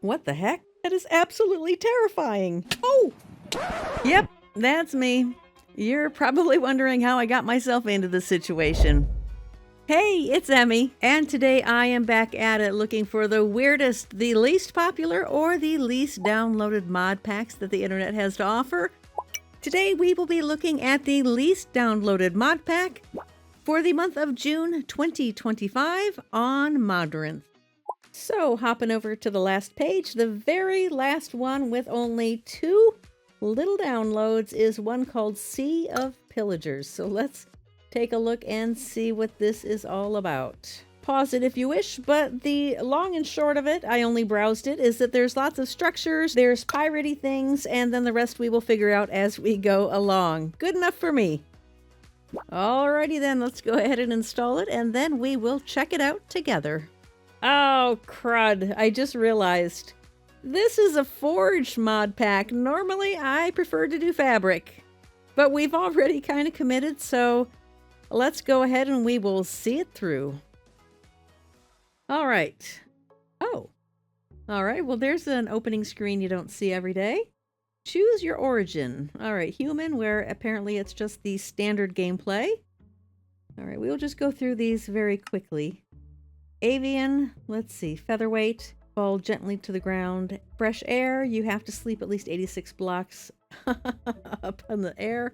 What the heck? That is absolutely terrifying. Oh! Yep, that's me. You're probably wondering how I got myself into this situation. Hey, it's Emmy, and today I am back at it looking for the weirdest, the least popular, or the least downloaded mod packs that the internet has to offer. Today we will be looking at the least downloaded mod pack for the month of June 2025 on Modrinth. So, hopping over to the last page, the very last one with only 2 little downloads is one called Sea of Pillagers. So let's take a look and see what this is all about. Pause it if you wish, but the long and short of it, I only browsed it, is that there's lots of structures, there's piratey things, and then the rest we will figure out as we go along. Good enough for me. Alrighty then, let's go ahead and install it, and then we will check it out together. Oh, crud. I just realized. This is a forged mod pack. Normally, I prefer to do fabric. But we've already kind of committed, so let's go ahead and we will see it through. All right. Oh. All right. Well, there's an opening screen you don't see every day. Choose your origin. All right. Human, where apparently it's just the standard gameplay. All right. We'll just go through these very quickly. Avian, let's see, featherweight, fall gently to the ground. Fresh air, you have to sleep at least 86 blocks up in the air.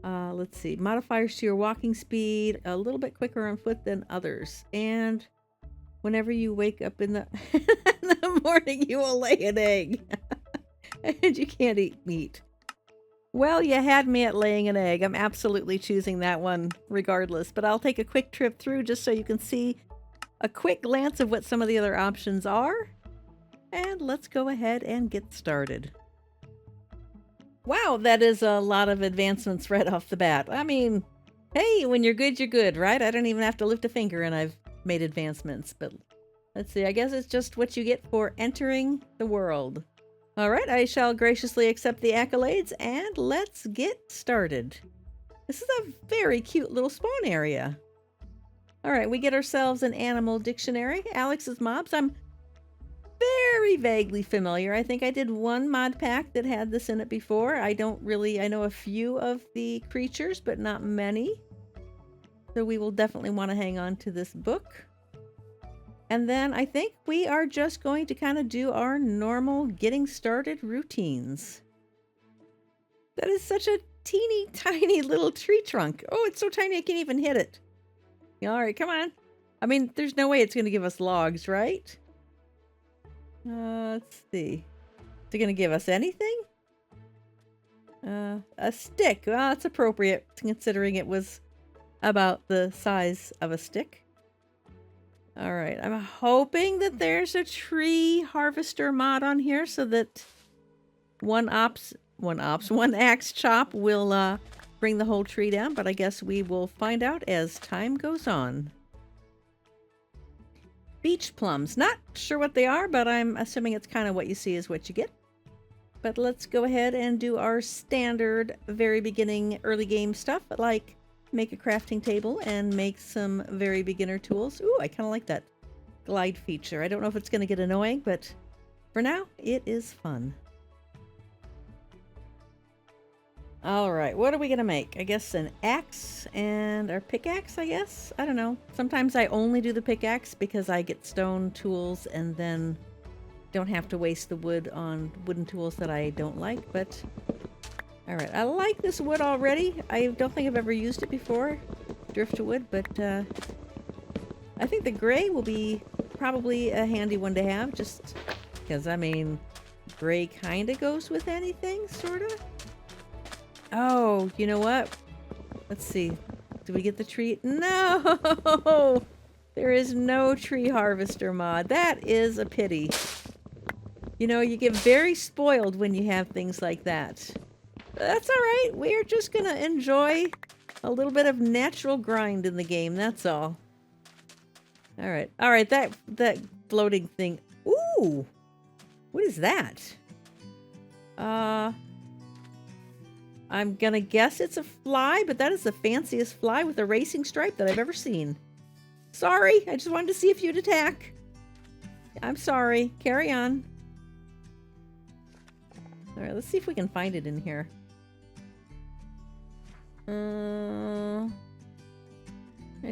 Let's see, modifiers to your walking speed, a little bit quicker on foot than others. And whenever you wake up in the, in the morning, you will lay an egg. And you can't eat meat. Well, you had me at laying an egg. I'm absolutely choosing that one regardless. But I'll take a quick trip through just so you can see a quick glance of what some of the other options are, and let's go ahead and get started. Wow, that is a lot of advancements right off the bat. I mean, hey, when you're good, right? I don't even have to lift a finger and I've made advancements, but let's see, I guess it's just what you get for entering the world. All right, I shall graciously accept the accolades, and let's get started. This is a very cute little spawn area. All right, we get ourselves an animal dictionary. Alex's mobs. I'm very vaguely familiar. I think I did one mod pack that had this in it before. I know a few of the creatures, but not many. So we will definitely want to hang on to this book. And then I think we are just going to kind of do our normal getting started routines. That is such a teeny tiny little tree trunk. Oh, it's so tiny I can't even hit it. All right, come on. I mean, there's no way it's going to give us logs, right? Let's see. Is it going to give us anything? A stick. Well, that's appropriate considering it was about the size of a stick. All right, I'm hoping that there's a tree harvester mod on here so that one axe chop will bring the whole tree down, but I guess we will find out as time goes on. Beach plums. Not sure what they are, but I'm assuming it's kind of what you see is what you get. But let's go ahead and do our standard very beginning early game stuff, like make a crafting table and make some very beginner tools. Ooh, I kind of like that glide feature. I don't know if it's going to get annoying, but for now, it is fun. All right, what are we gonna make? I guess an axe and our pickaxe, I guess? I don't know. Sometimes I only do the pickaxe because I get stone tools and then don't have to waste the wood on wooden tools that I don't like, but all right, I like this wood already. I don't think I've ever used it before, driftwood, but I think the gray will be probably a handy one to have, just because, I mean, gray kind of goes with anything, sort of. Oh, you know what? Let's see. Do we get the tree? No! There is no tree harvester mod. That is a pity. You know, you get very spoiled when you have things like that. That's all right. We're just going to enjoy a little bit of natural grind in the game. That's all. All right. All right. That floating thing. Ooh! What is that? I'm gonna guess it's a fly, but that is the fanciest fly with a racing stripe that I've ever seen. Sorry, I just wanted to see if you'd attack. I'm sorry. Carry on. All right, let's see if we can find it in here. I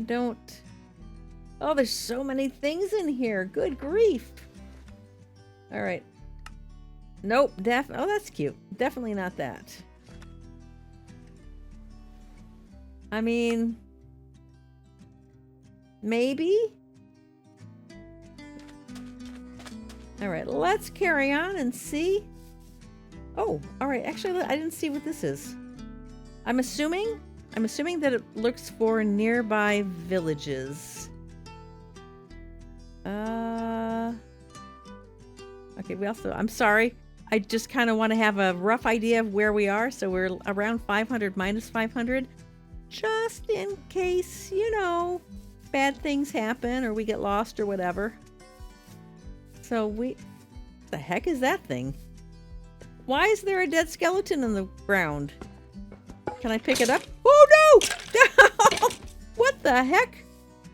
don't... Oh, there's so many things in here. Good grief. All right. Nope. Oh, that's cute. Definitely not that. I mean... Maybe? All right, let's carry on and see. Oh, all right. Actually, I didn't see what this is. I'm assuming that it looks for nearby villages. Okay, I'm sorry. I just kind of want to have a rough idea of where we are. So we're around 500 minus 500. Just in case, you know, bad things happen or we get lost or whatever. So what the heck is that thing? Why is there a dead skeleton in the ground? Can I pick it up? Oh no! What the heck?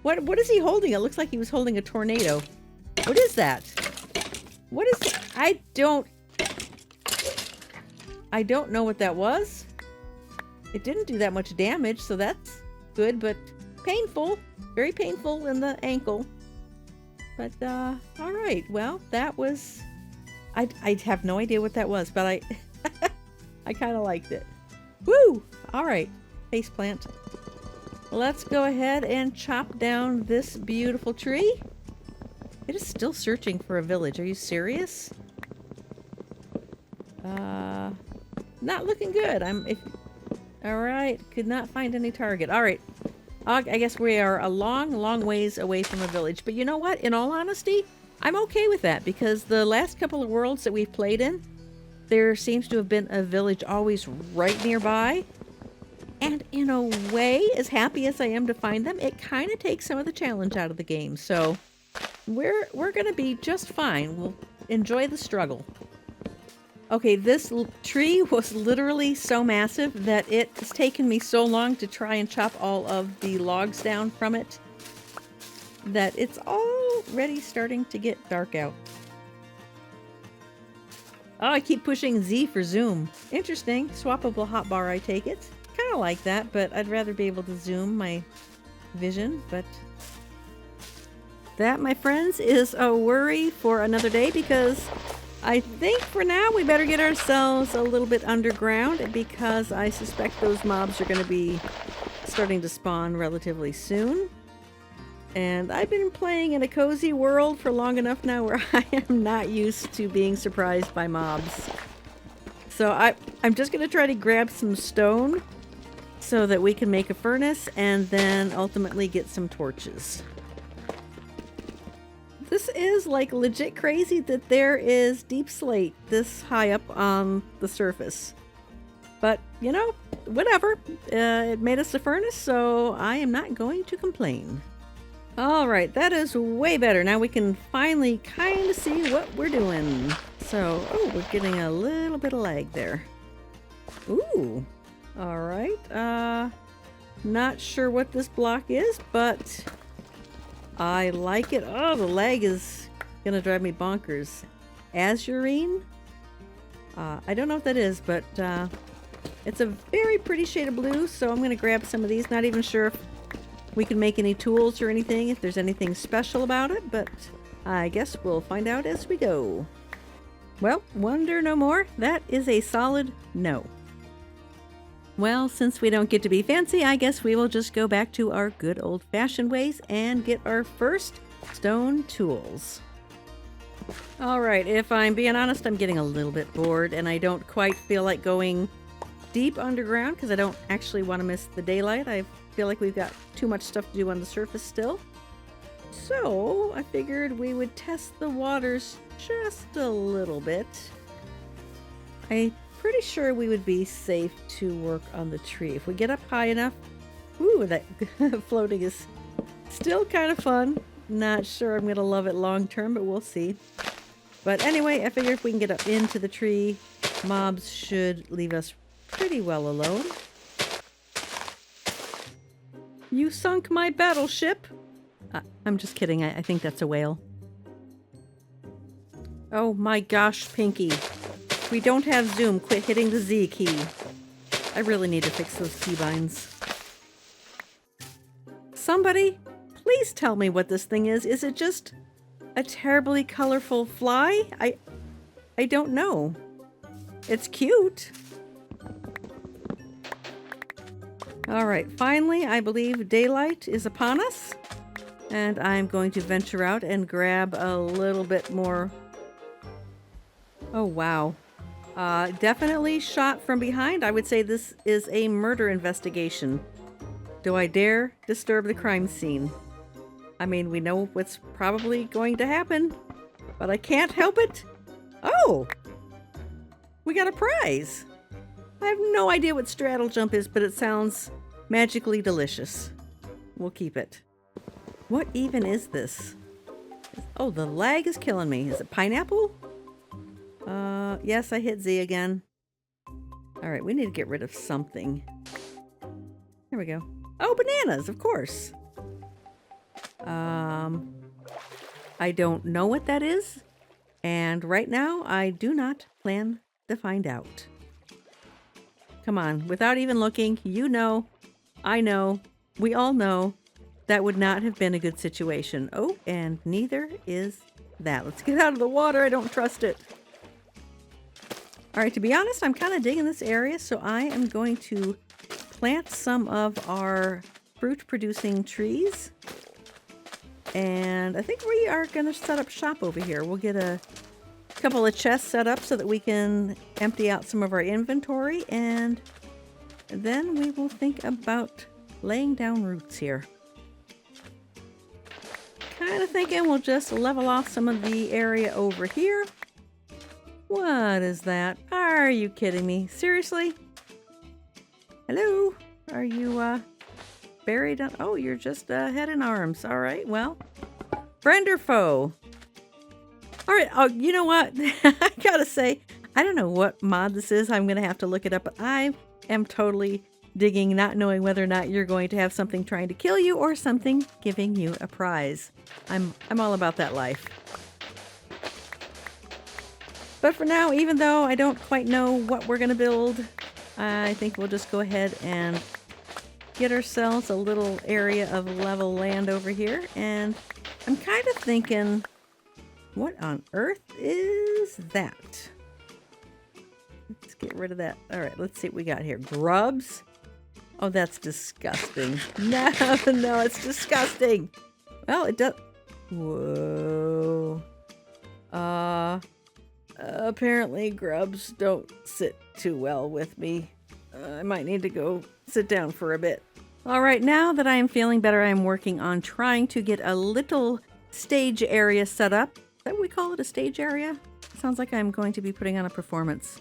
What is he holding? It looks like he was holding a tornado. What is that? What is it? I don't know what that was. It didn't do that much damage, so that's good, but painful. Very painful in the ankle. But, all right. Well, that was... I have no idea what that was, but I kind of liked it. Woo! All right. Faceplant. Let's go ahead and chop down this beautiful tree. It is still searching for a village. Are you serious? Not looking good. All right. Could not find any target. All right. I guess we are a long ways away from a village. But you know what? In all honesty, I'm okay with that because the last couple of worlds that we've played in, there seems to have been a village always right nearby. And in a way, as happy as I am to find them, it kind of takes some of the challenge out of the game. So we're going to be just fine. We'll enjoy the struggle. Okay, this tree was literally so massive that it's taken me so long to try and chop all of the logs down from it that it's already starting to get dark out. Oh, I keep pushing Z for zoom. Interesting. Swappable hotbar, I take it. Kind of like that, but I'd rather be able to zoom my vision, but that, my friends, is a worry for another day because I think for now we better get ourselves a little bit underground because I suspect those mobs are going to be starting to spawn relatively soon. And I've been playing in a cozy world for long enough now where I am not used to being surprised by mobs. So I'm just going to try to grab some stone so that we can make a furnace and then ultimately get some torches. This is like legit crazy that there is deep slate this high up on the surface. But, you know, whatever. It made us a furnace, so I am not going to complain. All right, that is way better. Now we can finally kind of see what we're doing. So, oh, we're getting a little bit of lag there. Ooh, all right. Not sure what this block is, but I like it. Oh, the lag is gonna drive me bonkers. Azurine? I don't know what that is, but it's a very pretty shade of blue, so I'm gonna grab some of these. Not even sure if we can make any tools or anything, if there's anything special about it, but I guess we'll find out as we go. Well, wonder no more. That is a solid no. Well, since we don't get to be fancy, I guess we will just go back to our good old-fashioned ways and get our first stone tools. All right, if I'm being honest, I'm getting a little bit bored, and I don't quite feel like going deep underground because I don't actually want to miss the daylight. I feel like we've got too much stuff to do on the surface still. So I figured we would test the waters just a little bit. I'm pretty sure we would be safe to work on the tree. If we get up high enough, ooh, that floating is still kind of fun. Not sure I'm going to love it long term, but we'll see. But anyway, I figure if we can get up into the tree, mobs should leave us pretty well alone. You sunk my battleship. I'm just kidding. I think that's a whale. Oh my gosh, Pinky. We don't have zoom. Quit hitting the Z key. I really need to fix those keybinds. Somebody, please tell me what this thing is. Is it just a terribly colorful fly? I don't know. It's cute. All right, finally, I believe daylight is upon us. And I'm going to venture out and grab a little bit more. Oh, wow. Definitely shot from behind. I would say this is a murder investigation. Do I dare disturb the crime scene? I mean, we know what's probably going to happen, but I can't help it. Oh! We got a prize! I have no idea what straddle jump is, but it sounds magically delicious. We'll keep it. What even is this? Oh, the lag is killing me. Is it pineapple? Yes, I hit Z again. All right, we need to get rid of something. Here we go. Oh, bananas, of course. I don't know what that is. And right now, I do not plan to find out. Come on, without even looking, you know, I know, we all know that would not have been a good situation. Oh, and neither is that. Let's get out of the water. I don't trust it. All right, to be honest, I'm kind of digging this area, so I am going to plant some of our fruit-producing trees. And I think we are going to set up shop over here. We'll get a couple of chests set up so that we can empty out some of our inventory, and then we will think about laying down roots here. Kind of thinking we'll just level off some of the area over here. What is that? Are you kidding me? Seriously? Hello? Are you buried on? Oh, you're just head and arms. All right, well, friend or foe? All right, oh, you know what? I gotta say, I don't know what mod this is. I'm gonna have to look it up, but I am totally digging not knowing whether or not you're going to have something trying to kill you or something giving you a prize. I'm all about that life. But for now, even though I don't quite know what we're gonna build, I think we'll just go ahead and get ourselves a little area of level land over here. And I'm kind of thinking, what on earth is that? Let's get rid of that. All right, let's see what we got here. Grubs? Oh, that's disgusting. No, no, it's disgusting. Well, it does. Whoa. Apparently grubs don't sit too well with me. I might need to go sit down for a bit. All right, now that I am feeling better, I am working on trying to get a little stage area set up. Is that what we call it, a stage area? Sounds like I'm going to be putting on a performance.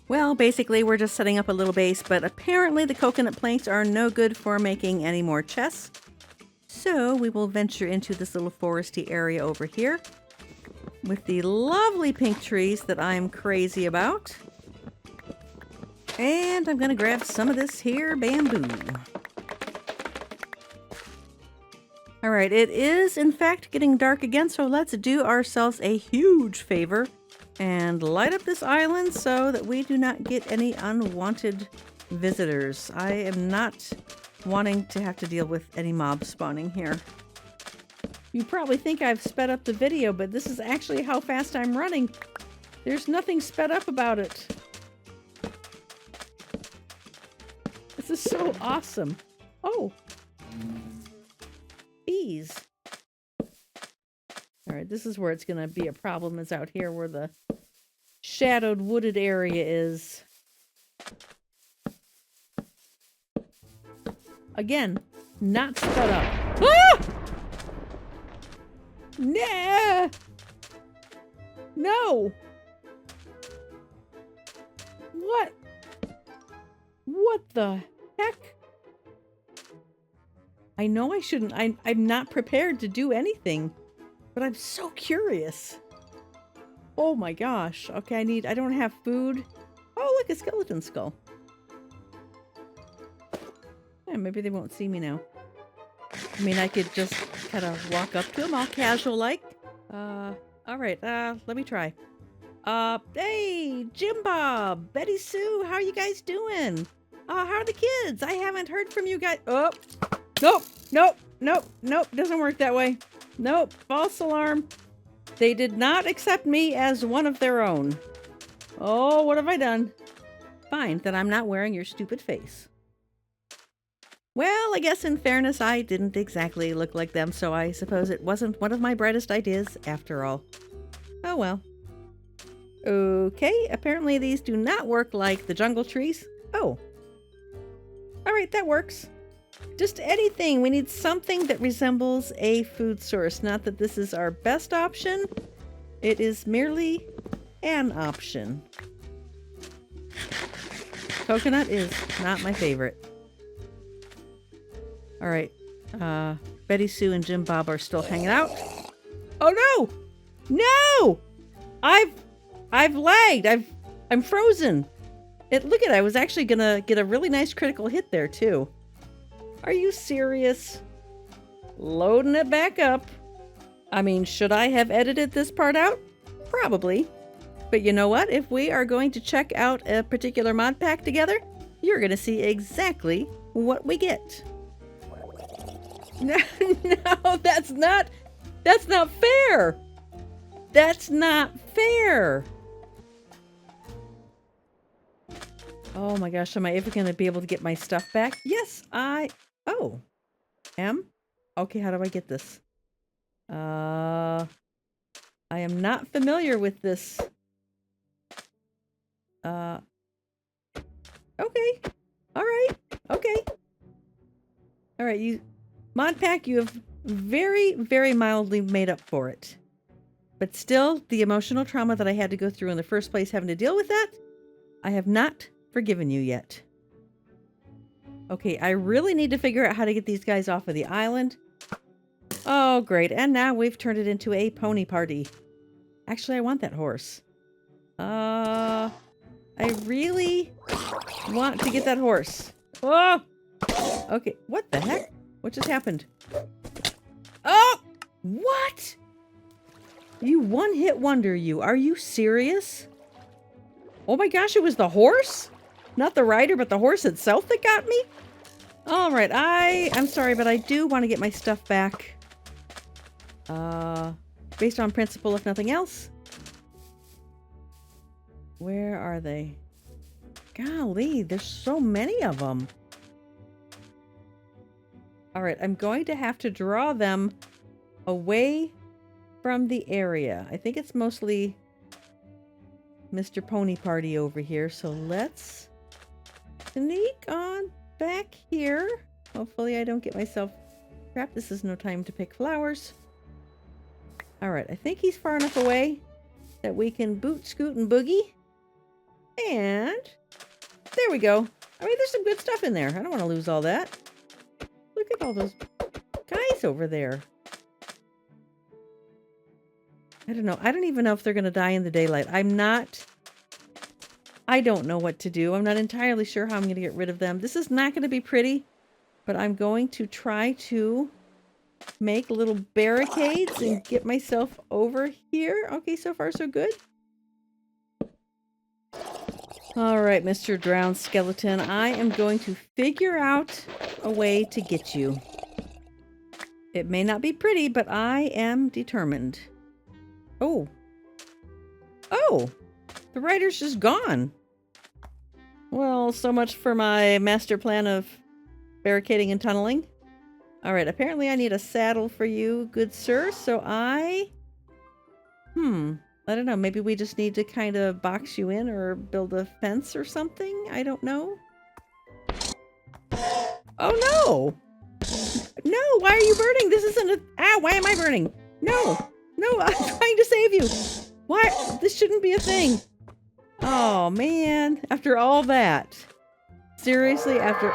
Well, basically, we're just setting up a little base, but apparently the coconut planks are no good for making any more chests. So we will venture into this little foresty area over here with the lovely pink trees that I'm crazy about. And I'm going to grab some of this here bamboo. All right, it is in fact getting dark again, so let's do ourselves a huge favor and light up this island so that we do not get any unwanted visitors. I am not wanting to have to deal with any mobs spawning here. You probably think I've sped up the video, but this is actually how fast I'm running. There's nothing sped up about it. This is so awesome. Oh. Bees. All right, this is where it's going to be a problem, is out here where the shadowed wooded area is. Again, not sped up. Ah! Nah! No! What? What the heck? I know I shouldn't. I'm not prepared to do anything, but I'm so curious. Oh my gosh. Okay, I don't have food. Oh, look, a skeleton skull. Yeah, maybe they won't see me now. I mean, I could just kind of walk up to them all casual like. All right, let me try. Hey, Jim Bob, Betty Sue, how are you guys doing? How are the kids? I haven't heard from you guys. Oh, nope, doesn't work that way. Nope, false alarm. They did not accept me as one of their own. Oh, what have I done? Fine, that I'm not wearing your stupid face. Well, I guess in fairness, I didn't exactly look like them, so I suppose it wasn't one of my brightest ideas after all. Oh well. Okay, apparently these do not work like the jungle trees. Oh. Alright, that works. Just anything. We need something that resembles a food source. Not that this is our best option. It is merely an option. Coconut is not my favorite. Alright. Betty Sue and Jim Bob are still hanging out. Oh no! No! I've lagged. I'm frozen. Look at it. I was actually gonna get a really nice critical hit there too. Are you serious? Loading it back up. I mean, should I have edited this part out? Probably. But you know what? If we are going to check out a particular mod pack together, you're gonna see exactly what we get. No, that's not fair. That's not fair. Oh my gosh, am I ever going to be able to get my stuff back? Yes, oh. Okay, how do I get this? I am not familiar with this. Okay. Alright. Okay. Alright, Mod Pack, you have very, very mildly made up for it. But still, the emotional trauma that I had to go through in the first place having to deal with that, I have not forgiven you yet. Okay, I really need to figure out how to get these guys off of the island. Oh, great. And now we've turned it into a pony party. Actually, I want that horse. I really want to get that horse. Oh! Okay, what the heck? What just happened? Oh! What? You one-hit wonder, you. Are you serious? Oh my gosh, it was the horse? Not the rider, but the horse itself that got me? Alright, I'm sorry, but I do want to get my stuff back. Based on principle, if nothing else. Where are they? Golly, there's so many of them. Alright, I'm going to have to draw them away from the area. I think it's mostly Mr. Pony Party over here, so let's sneak on back here. Hopefully I don't get myself trapped. This is no time to pick flowers. Alright, I think he's far enough away that we can boot, scoot, and boogie. And there we go. I mean, there's some good stuff in there. I don't want to lose all that. Look at all those guys over there. I don't know. I don't even know if they're going to die in the daylight. I don't know what to do. I'm not entirely sure how I'm going to get rid of them. This is not going to be pretty, but I'm going to try to make little barricades and get myself over here. Okay, so far so good. All right, Mr. Drowned Skeleton, I am going to figure out a way to get you. It may not be pretty, but I am determined. Oh. Oh! The rider's just gone. Well, so much for my master plan of barricading and tunneling. Alright, apparently I need a saddle for you, good sir, so I don't know, maybe we just need to kind of box you in or build a fence or something? I don't know. Oh no! No, why are you burning? This isn't a... Ah, why am I burning? No! No, I'm trying to save you! Why? This shouldn't be a thing. Oh, man. After all that. Seriously, after...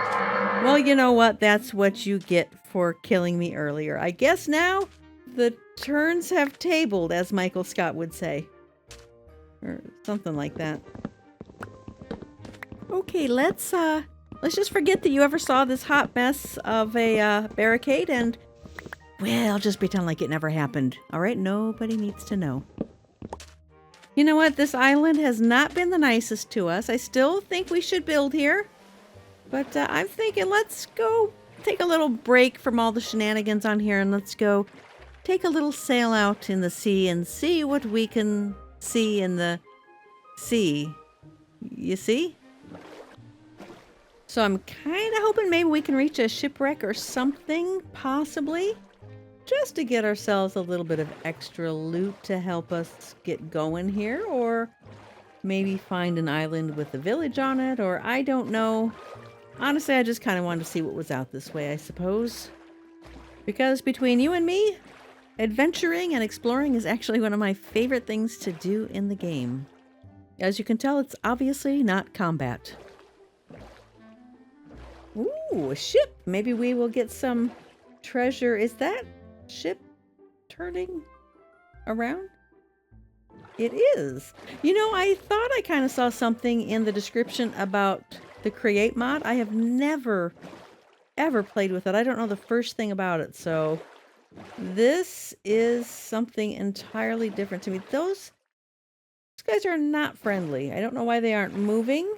Well, you know what? That's what you get for killing me earlier. I guess now the turns have tabled, as Michael Scott would say. Or something like that. Okay, let's just forget that you ever saw this hot mess of a barricade and... Well, just pretend like it never happened. Alright, nobody needs to know. You know what? This island has not been the nicest to us. I still think we should build here. But I'm thinking let's go take a little break from all the shenanigans on here and let's go take a little sail out in the sea and see what we can see in the sea. You see? So I'm kind of hoping maybe we can reach a shipwreck or something, possibly. Just to get ourselves a little bit of extra loot to help us get going here. Or maybe find an island with a village on it, or I don't know. Honestly, I just kind of wanted to see what was out this way, I suppose. Because between you and me, adventuring and exploring is actually one of my favorite things to do in the game. As you can tell, it's obviously not combat. Ooh, a ship! Maybe we will get some treasure. Is that ship turning around? It is. You know, I thought I kind of saw something in the description about the Create mod. I have never, ever played with it. I don't know the first thing about it, so this is something entirely different to me. Those guys are not friendly. I don't know why they aren't moving,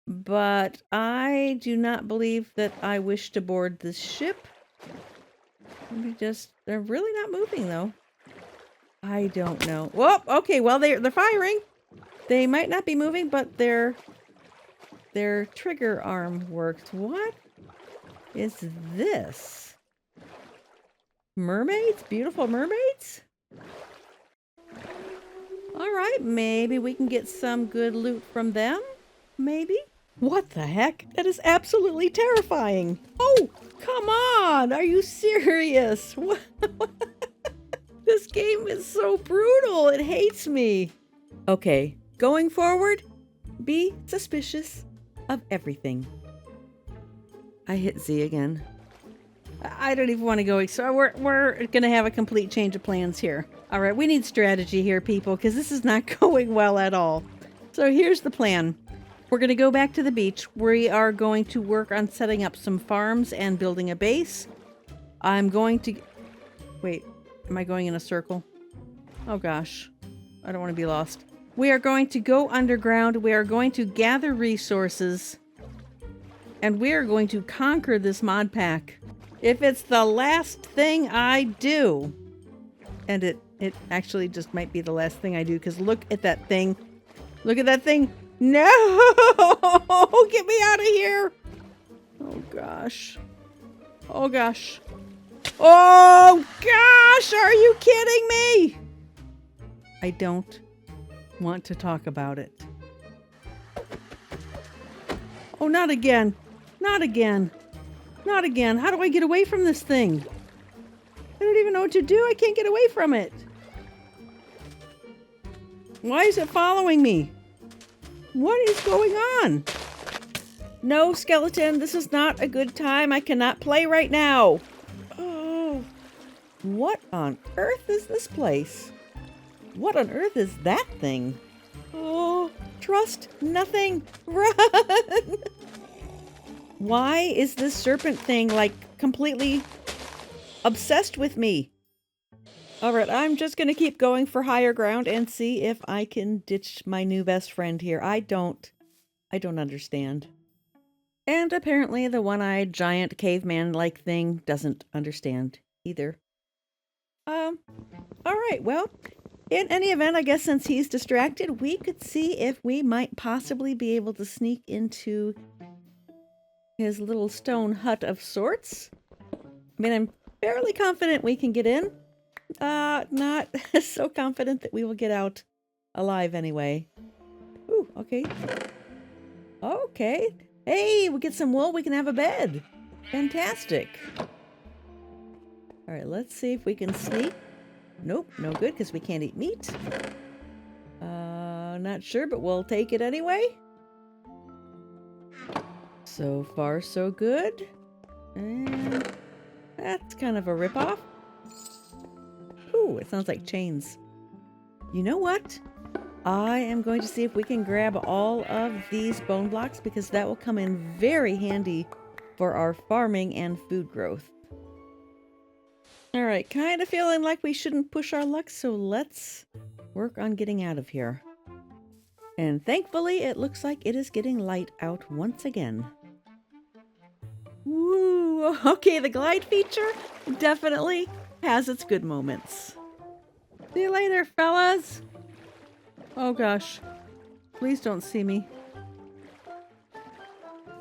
but I do not believe that I wish to board this ship. They're really not moving, though. I don't know. Whoa, okay, well, they're firing. They might not be moving, but their trigger arm works. What is this? Mermaids? Beautiful mermaids? All right, maybe we can get some good loot from them. Maybe? What the heck? That is absolutely terrifying. Oh, come on. Are you serious? What? This game is so brutal. It hates me. Okay, going forward, be suspicious of everything. I hit Z again. I don't even want to go. So we're going to have a complete change of plans here. All right, we need strategy here, people, because this is not going well at all. So here's the plan. We're going to go back to the beach. We are going to work on setting up some farms and building a base. I'm going to... Wait, am I going in a circle? Oh gosh, I don't want to be lost. We are going to go underground. We are going to gather resources. And we are going to conquer this mod pack. If it's the last thing I do. And it actually just might be the last thing I do, because look at that thing. Look at that thing. No! Get me out of here! Oh gosh. Oh gosh. Oh gosh! Are you kidding me? I don't want to talk about it. Oh, not again. Not again. Not again. How do I get away from this thing? I don't even know what to do. I can't get away from it. Why is it following me? What is going on? No, skeleton, this is not a good time. I cannot play right now. Oh, what on earth is this place? What on earth is that thing? Oh, trust nothing. Run! Why is this serpent thing, like, completely obsessed with me? All right, I'm just going to keep going for higher ground and see if I can ditch my new best friend here. I don't understand. And apparently the one-eyed giant caveman-like thing doesn't understand either. All right, well, in any event, I guess since he's distracted, we could see if we might possibly be able to sneak into his little stone hut of sorts. I mean, I'm fairly confident we can get in. Not so confident that we will get out alive anyway. Ooh, okay. Okay. Hey, we get some wool, we can have a bed. Fantastic. All right, let's see if we can sneak. Nope, no good because we can't eat meat. Not sure, but we'll take it anyway. So far, so good. And that's kind of a ripoff. Ooh, it sounds like chains. You know what? I am going to see if we can grab all of these bone blocks because that will come in very handy for our farming and food growth. All right, kind of feeling like we shouldn't push our luck, so let's work on getting out of here. And thankfully, it looks like it is getting light out once again. Woo! Okay, the glide feature definitely has its good moments. See you later, fellas! Oh gosh. Please don't see me.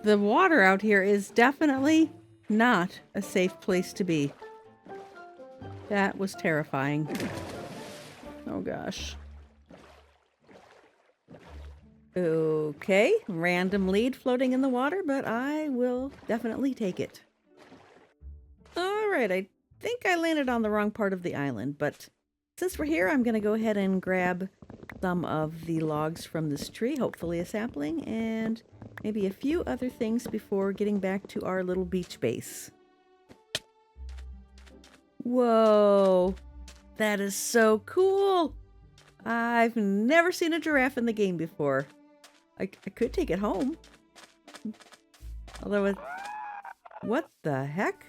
The water out here is definitely not a safe place to be. That was terrifying. Oh gosh. Okay, random lead floating in the water, but I will definitely take it. Alright, I think I landed on the wrong part of the island, but since we're here, I'm going to go ahead and grab some of the logs from this tree, hopefully a sapling, and maybe a few other things before getting back to our little beach base. Whoa, that is so cool! I've never seen a giraffe in the game before. I could take it home. Although what the heck?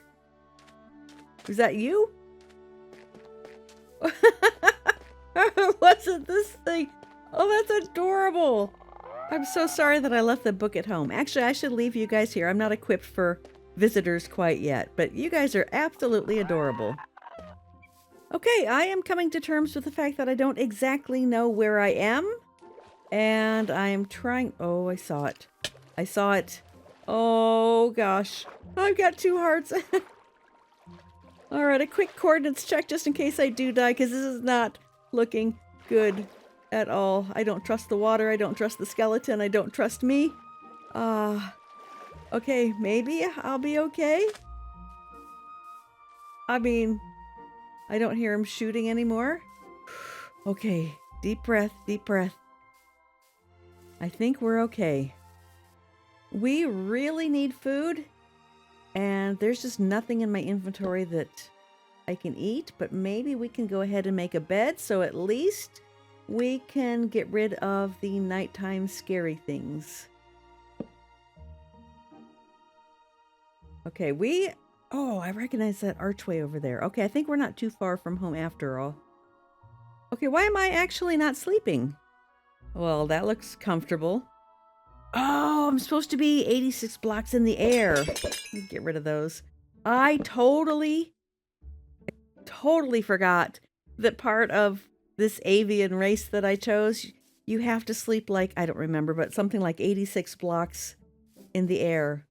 Was that you? What's it, this thing? Oh, that's adorable. I'm so sorry that I left the book at home. Actually, I should leave you guys here. I'm not equipped for visitors quite yet, but you guys are absolutely adorable. Okay, I am coming to terms with the fact that I don't exactly know where I am. And I am trying... Oh, I saw it. I saw it. Oh, gosh. I've got 2 hearts. Alright, a quick coordinates check just in case I do die, because this is not looking good at all. I don't trust the water. I don't trust the skeleton. I don't trust me. Okay, maybe I'll be okay. I mean, I don't hear him shooting anymore. Okay, deep breath, deep breath. I think we're okay. We really need food, and there's just nothing in my inventory that I can eat, but maybe we can go ahead and make a bed, so at least we can get rid of the nighttime scary things. Okay, oh, I recognize that archway over there. Okay, I think we're not too far from home after all. Okay, why am I actually not sleeping? Well, that looks comfortable. Oh, I'm supposed to be 86 blocks in the air. Get rid of those. I totally forgot that part of this avian race that I chose, you have to sleep like, I don't remember, but something like 86 blocks in the air.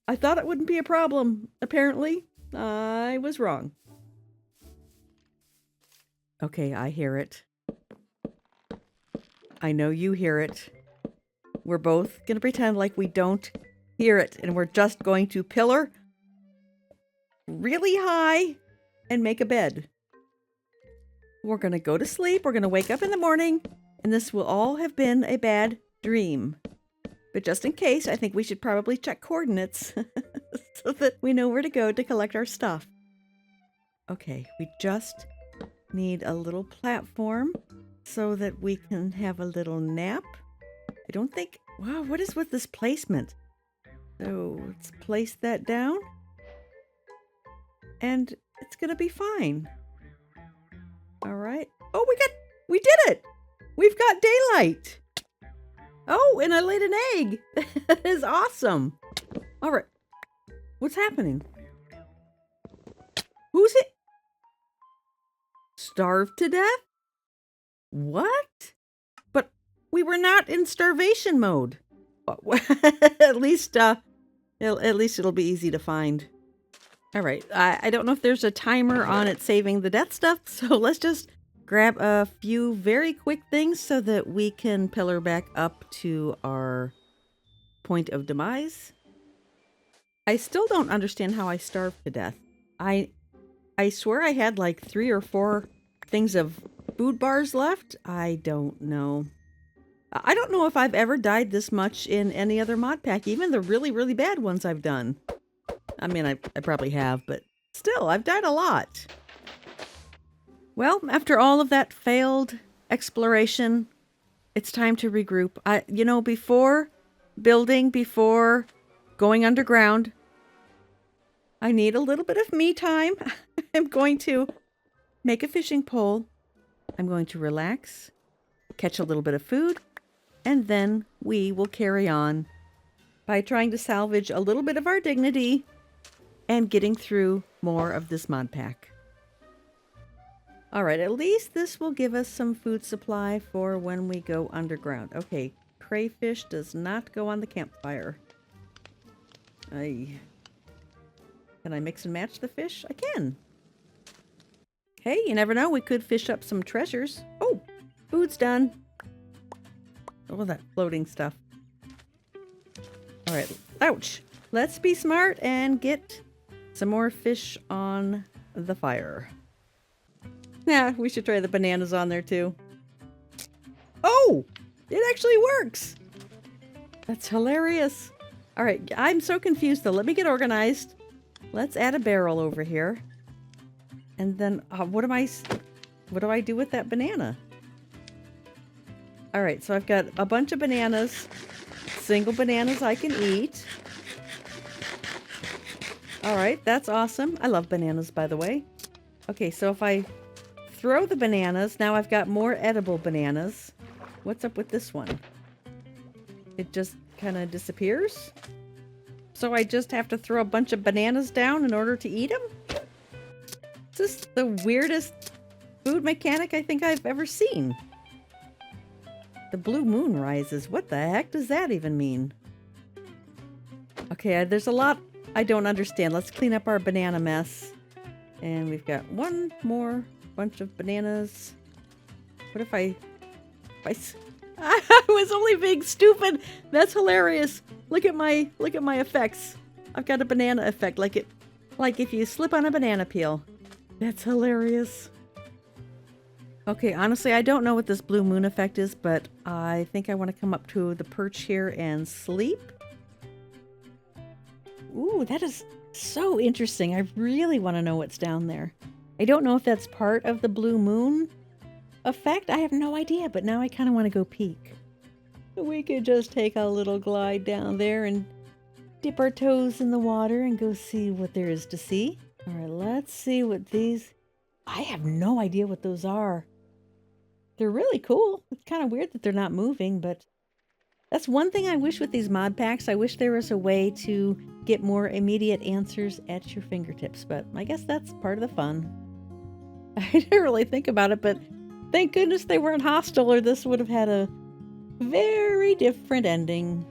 I thought it wouldn't be a problem. Apparently, I was wrong. Okay, I hear it. I know you hear it. We're both going to pretend like we don't hear it, and we're just going to pillar really high and make a bed. We're going to go to sleep. We're going to wake up in the morning, and this will all have been a bad dream. But just in case, I think we should probably check coordinates so that we know where to go to collect our stuff. Okay, we just need a little platform so that we can have a little nap. I don't think... Wow, what is with this placement? So let's place that down. And it's going to be fine. All right. Oh, we did it! We've got daylight! Oh, and I laid an egg! That is awesome! All right. What's happening? Who's it? Starved to death? What? But we were not in starvation mode. At least it'll be easy to find. All right. I don't know if there's a timer on it saving the death stuff, so let's just grab a few very quick things so that we can pillar back up to our point of demise. I still don't understand how I starved to death. I swear I had like 3 or 4 things of food bars left. I don't know. I don't know if I've ever died this much in any other mod pack, even the really, really bad ones I've done. I mean, I probably have, but still, I've died a lot. Well, after all of that failed exploration, it's time to regroup. Before building, before going underground, I need a little bit of me time. I'm going to make a fishing pole. I'm going to relax catch a little bit of food, and then we will carry on by trying to salvage a little bit of our dignity and getting through more of this mod pack. All right, at least this will give us some food supply for when we go underground. Okay, crayfish does not go on the campfire. Can I mix and match the fish? I can. Hey, you never know. We could fish up some treasures. Oh, food's done. Oh, that floating stuff. All right. Ouch. Let's be smart and get some more fish on the fire. Yeah, we should try the bananas on there too. Oh, it actually works. That's hilarious. All right, I'm so confused though. Let me get organized. Let's add a barrel over here. And then what do I do with that banana? All right, so I've got a bunch of bananas. Single bananas I can eat. All right, that's awesome. I love bananas, by the way. Okay, so if I throw the bananas, now I've got more edible bananas. What's up with this one? It just kind of disappears? So I just have to throw a bunch of bananas down in order to eat them? Is this the weirdest food mechanic I think I've ever seen? The blue moon rises. What the heck does that even mean? Okay, there's a lot I don't understand. Let's clean up our banana mess. And we've got one more bunch of bananas. What if I was only being stupid. That's hilarious. Look at my effects. I've got a banana effect, like if you slip on a banana peel. That's hilarious. Okay, honestly, I don't know what this blue moon effect is, but I think I want to come up to the perch here and sleep. Ooh, that is so interesting. I really want to know what's down there. I don't know if that's part of the blue moon effect. I have no idea, but now I kind of want to go peek. We could just take a little glide down there and dip our toes in the water and go see what there is to see. All right, let's see what these... I have no idea what those are. They're really cool. It's kind of weird that they're not moving, but that's one thing I wish with these mod packs. I wish there was a way to get more immediate answers at your fingertips, but I guess that's part of the fun. I didn't really think about it, but thank goodness they weren't hostile, or this would have had a very different ending.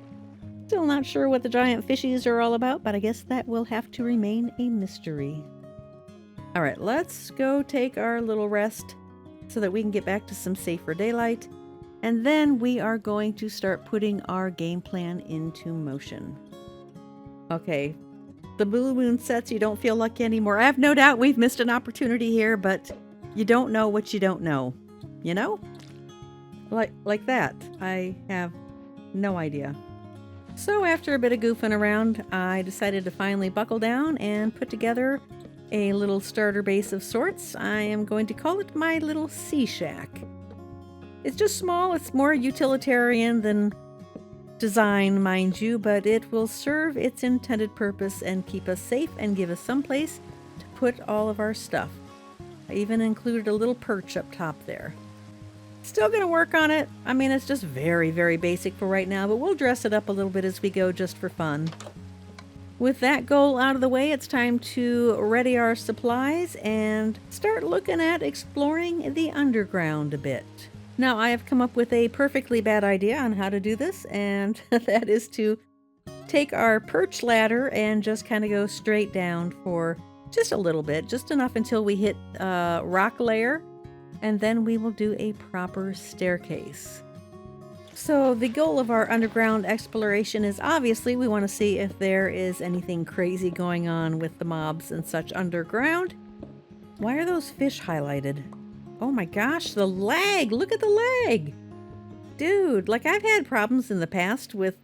Still not sure what the giant fishies are all about, but I guess that will have to remain a mystery. All right, let's go take our little rest so that we can get back to some safer daylight. And then we are going to start putting our game plan into motion. Okay, the blue moon sets, you don't feel lucky anymore. I have no doubt we've missed an opportunity here, but you don't know what you don't know. You know? Like that. I have no idea. So after a bit of goofing around, I decided to finally buckle down and put together a little starter base of sorts. I am going to call it my little sea shack. It's just small. It's more utilitarian than design, mind you, but it will serve its intended purpose and keep us safe and give us some place to put all of our stuff. I even included a little perch up top there. Still gonna work on it. I mean, it's just very, very basic for right now, but we'll dress it up a little bit as we go just for fun. With that goal out of the way, it's time to ready our supplies and start looking at exploring the underground a bit. Now, I have come up with a perfectly bad idea on how to do this, and that is to take our perch ladder and just kind of go straight down for just a little bit, just enough until we hit rock layer, and then we will do a proper staircase. So the goal of our underground exploration is obviously we want to see if there is anything crazy going on with the mobs and such underground. Why are those fish highlighted? Oh my gosh, the lag! Look at the lag! Dude, like I've had problems in the past with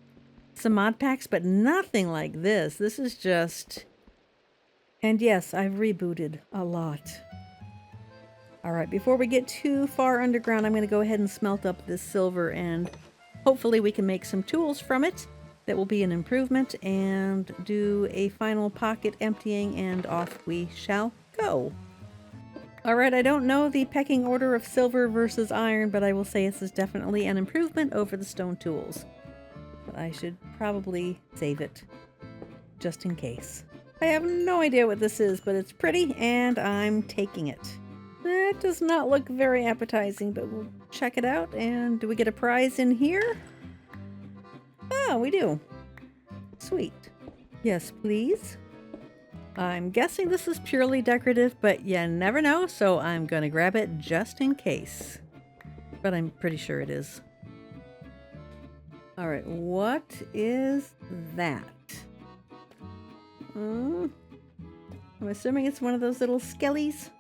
some mod packs, but nothing like this. This is just... And yes, I've rebooted a lot. Alright, before we get too far underground, I'm going to go ahead and smelt up this silver, and hopefully we can make some tools from it. That will be an improvement, and do a final pocket emptying, and off we shall go. All right, I don't know the pecking order of silver versus iron, but I will say this is definitely an improvement over the stone tools. But I should probably save it, just in case. I have no idea what this is, but it's pretty, and I'm taking it. That does not look very appetizing, but we'll check it out. And do we get a prize in here? Oh, we do. Sweet. Yes, please. I'm guessing this is purely decorative, but you never know, so I'm gonna grab it just in case. But I'm pretty sure it is. Alright, what is that? I'm assuming it's one of those little skellies.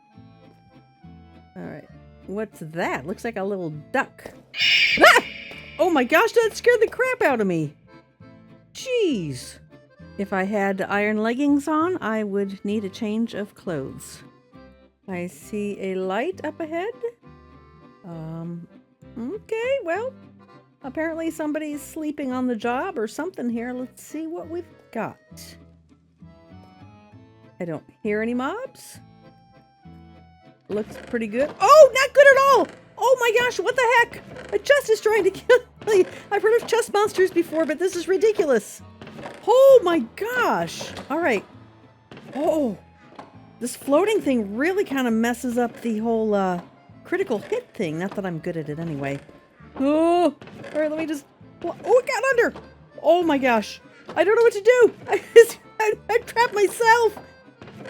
Alright, what's that? Looks like a little duck. Ah! Oh my gosh, that scared the crap out of me! Jeez! If I had iron leggings on, I would need a change of clothes. I see a light up ahead. Okay, well, apparently somebody's sleeping on the job or something here. Let's see what we've got. I don't hear any mobs. Looks pretty good. Oh, not good at all! Oh my gosh, what the heck? A chest is trying to kill me. I've heard of chest monsters before, but this is ridiculous. Oh my gosh! Alright. Oh! This floating thing really kind of messes up the whole critical hit thing. Not that I'm good at it anyway. Oh! Alright, let me just... Oh, it got under! Oh my gosh! I don't know what to do! I trapped myself!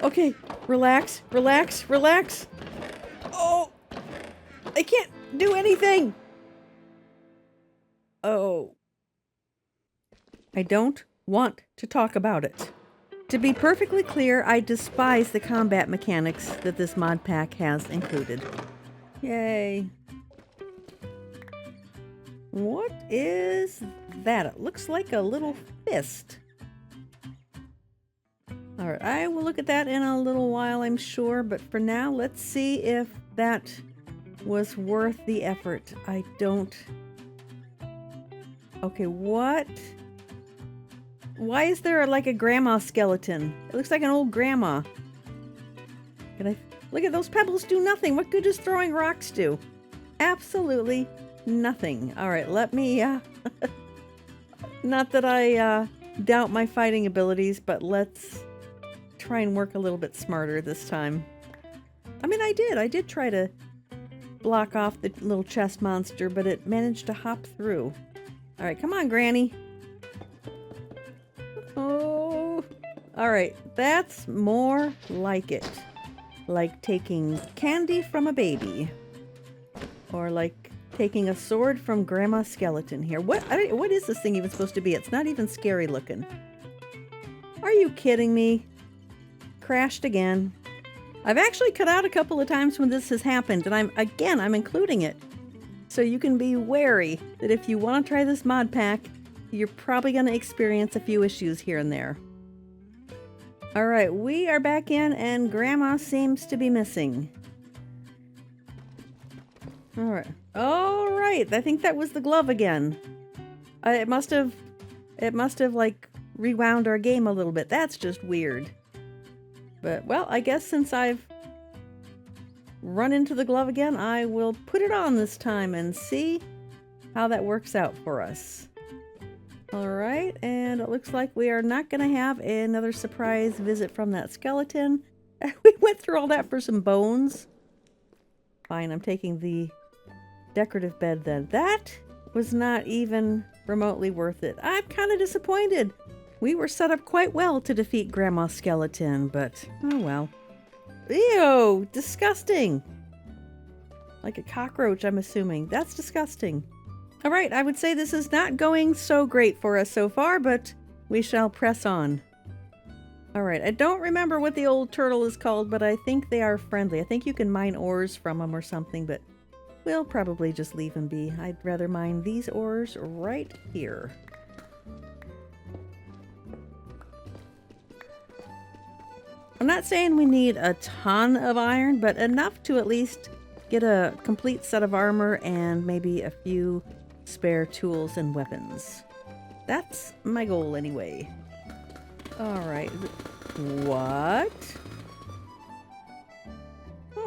Okay, relax, relax, relax. Oh! I can't do anything! Oh. I don't want to talk about it. To be perfectly clear, I despise the combat mechanics that this mod pack has included. Yay. What is that? It looks like a little fist. Alright, I will look at that in a little while, I'm sure, but for now, let's see if that was worth the effort. I don't... Okay, what? Why is there like a grandma skeleton? It looks like an old grandma. Can I... Look at those pebbles do nothing. What good does throwing rocks do? Absolutely nothing. Alright, let me... Not that I doubt my fighting abilities, but let's try and work a little bit smarter this time. I mean, I did try to block off the little chest monster, but it managed to hop through. Alright, come on, Granny. Oh, alright, that's more like it. Like taking candy from a baby. Or like taking a sword from Grandma Skeleton here. What is this thing even supposed to be? It's not even scary looking. Are you kidding me? Crashed again. I've actually cut out a couple of times when this has happened, and I'm including it. So you can be wary that if you want to try this mod pack, you're probably going to experience a few issues here and there. Alright, we are back in, and Grandma seems to be missing. Alright. Alright, I think that was the glove again. It must have like rewound our game a little bit. That's just weird. But, well, I guess since I've run into the glove again, I will put it on this time and see how that works out for us. Alright, and it looks like we are not going to have another surprise visit from that skeleton. We went through all that for some bones. Fine, I'm taking the decorative bed then. That was not even remotely worth it. I'm kind of disappointed. We were set up quite well to defeat Grandma Skeleton, but oh well. Ew! Disgusting! Like a cockroach, I'm assuming. That's disgusting. Alright, I would say this is not going so great for us so far, but we shall press on. Alright, I don't remember what the old turtle is called, but I think they are friendly. I think you can mine ores from them or something, but we'll probably just leave them be. I'd rather mine these ores right here. I'm not saying we need a ton of iron, but enough to at least get a complete set of armor and maybe a few spare tools and weapons. That's my goal anyway. Alright. What?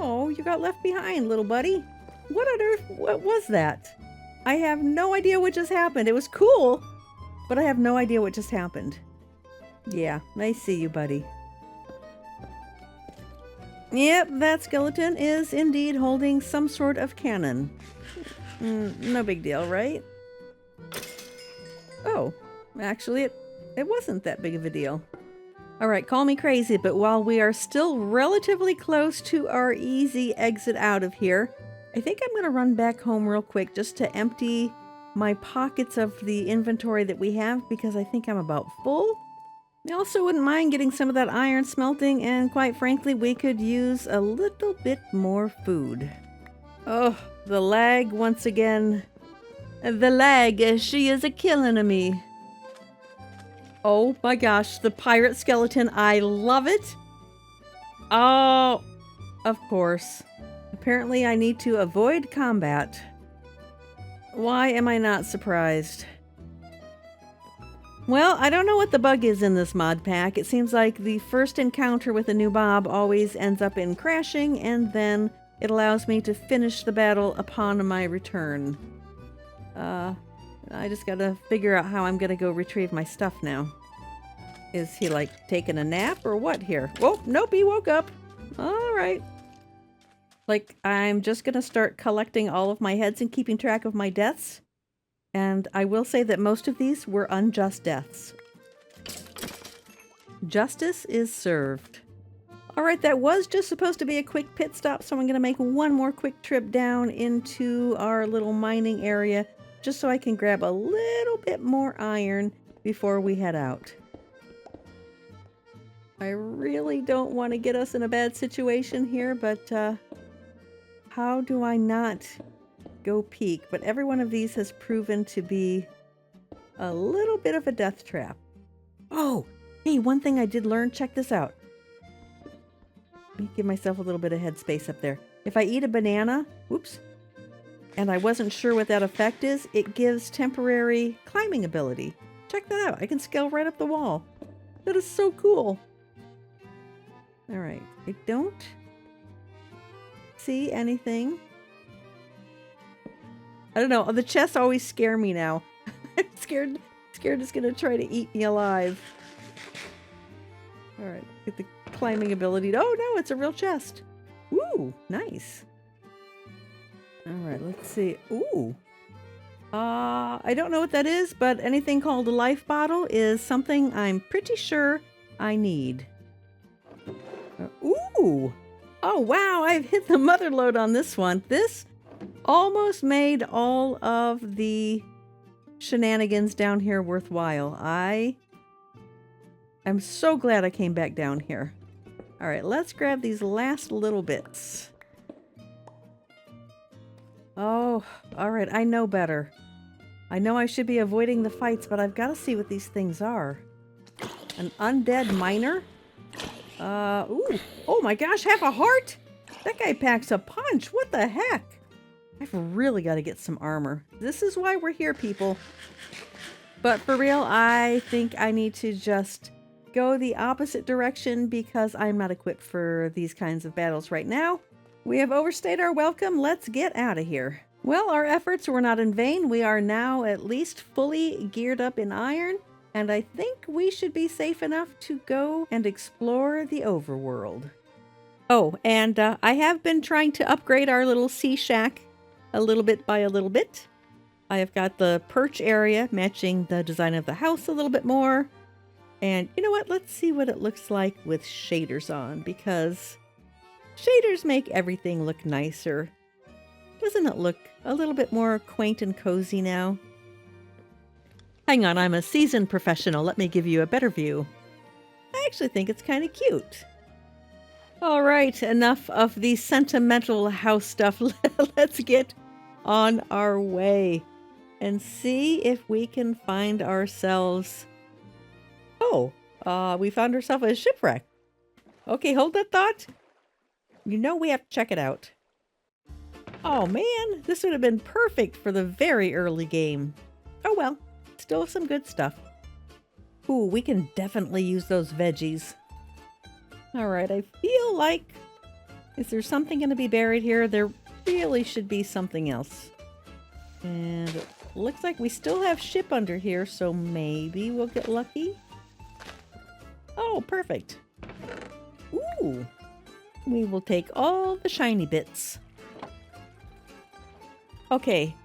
Oh, you got left behind, little buddy. What on earth? What was that? I have no idea what just happened. It was cool, but I have no idea what just happened. Yeah, I see you, buddy. Yep, that skeleton is indeed holding some sort of cannon. No big deal, right? Oh, actually, it wasn't that big of a deal. All right, call me crazy, but while we are still relatively close to our easy exit out of here, I think I'm going to run back home real quick just to empty my pockets of the inventory that we have, because I think I'm about full. I also wouldn't mind getting some of that iron smelting, and quite frankly, we could use a little bit more food. Oh, the lag once again. The lag, she is a killing of me. Oh my gosh, the pirate skeleton, I love it. Oh, of course. Apparently I need to avoid combat. Why am I not surprised? Well, I don't know what the bug is in this mod pack. It seems like the first encounter with a new mob always ends up in crashing, and then it allows me to finish the battle upon my return. I just gotta figure out how I'm gonna go retrieve my stuff now. Is he like taking a nap or what here? Oh, nope, he woke up. All right. Like, I'm just gonna start collecting all of my heads and keeping track of my deaths. And I will say that most of these were unjust deaths. Justice is served. All right, that was just supposed to be a quick pit stop, so I'm gonna make one more quick trip down into our little mining area, just so I can grab a little bit more iron before we head out. I really don't want to get us in a bad situation here, but how do I not go peek? But every one of these has proven to be a little bit of a death trap. Oh, hey, one thing I did learn, check this out. Let me give myself a little bit of headspace up there. If I eat a banana, whoops, and I wasn't sure what that effect is, it gives temporary climbing ability. Check that out. I can scale right up the wall. That is so cool. All right, I don't see anything. I don't know. The chests always scare me now. I'm scared it's gonna try to eat me alive. All right, get the climbing ability. Oh no, it's a real chest. Ooh, nice. All right, let's see. Ooh. I don't know what that is, but anything called a life bottle is something I'm pretty sure I need. Ooh. Oh wow, I've hit the mother lode on this one. This almost made all of the shenanigans down here worthwhile. I'm so glad I came back down here. All right, let's grab these last little bits. Oh, all right, I know better. I know I should be avoiding the fights, but I've got to see what these things are. An undead miner? Ooh. Oh my gosh, half a heart? That guy packs a punch. What the heck? I've really got to get some armor. This is why we're here, people. But for real, I think I need to just go the opposite direction because I'm not equipped for these kinds of battles right now. We have overstayed our welcome. Let's get out of here. Well, our efforts were not in vain. We are now at least fully geared up in iron, and I think we should be safe enough to go and explore the overworld. Oh, and I have been trying to upgrade our little sea shack a little bit by a little bit. I have got the perch area matching the design of the house a little bit more. And you know what? Let's see what it looks like with shaders on, because shaders make everything look nicer. Doesn't it look a little bit more quaint and cozy now? Hang on, I'm a seasoned professional. Let me give you a better view. I actually think it's kind of cute. All right, enough of the sentimental house stuff. Let's get on our way and see if we can find ourselves... Oh, we found ourselves a shipwreck. Okay, hold that thought. You know we have to check it out. Oh man, this would have been perfect for the very early game. Oh well, still some good stuff. Ooh, we can definitely use those veggies. All right, I feel like Is there something going to be buried here? There really should be something else. And it looks like we still have ship under here, so maybe we'll get lucky. Oh, perfect. Ooh. We will take all the shiny bits. Okay.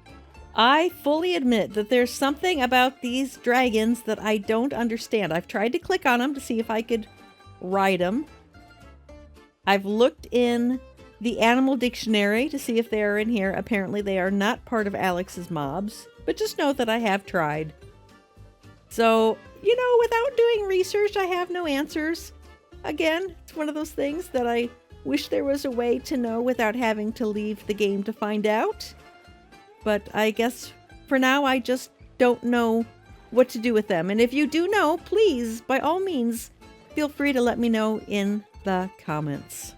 I fully admit that there's something about these dragons that I don't understand. I've tried to click on them to see if I could ride them. I've looked in the animal dictionary to see if they are in here. Apparently they are not part of Alex's mobs, but just know that I have tried. So, you know, without doing research, I have no answers. Again, it's one of those things that I wish there was a way to know without having to leave the game to find out. But I guess for now, I just don't know what to do with them. And if you do know, please, by all means, feel free to let me know in the comments.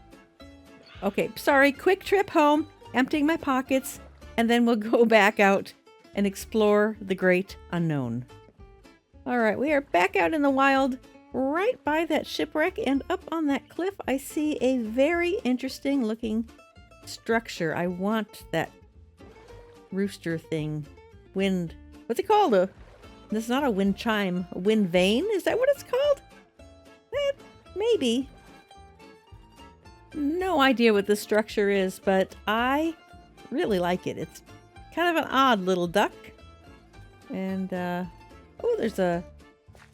Okay, sorry, quick trip home, emptying my pockets, and then we'll go back out and explore the great unknown. All right, we are back out in the wild, right by that shipwreck, and up on that cliff, I see a very interesting looking structure. I want that rooster thing. Wind. What's it called? This is not a wind chime. A wind vane? Is that what it's called? Maybe. No idea what this structure is, but I really like it. It's kind of an odd little duck. And, oh, there's a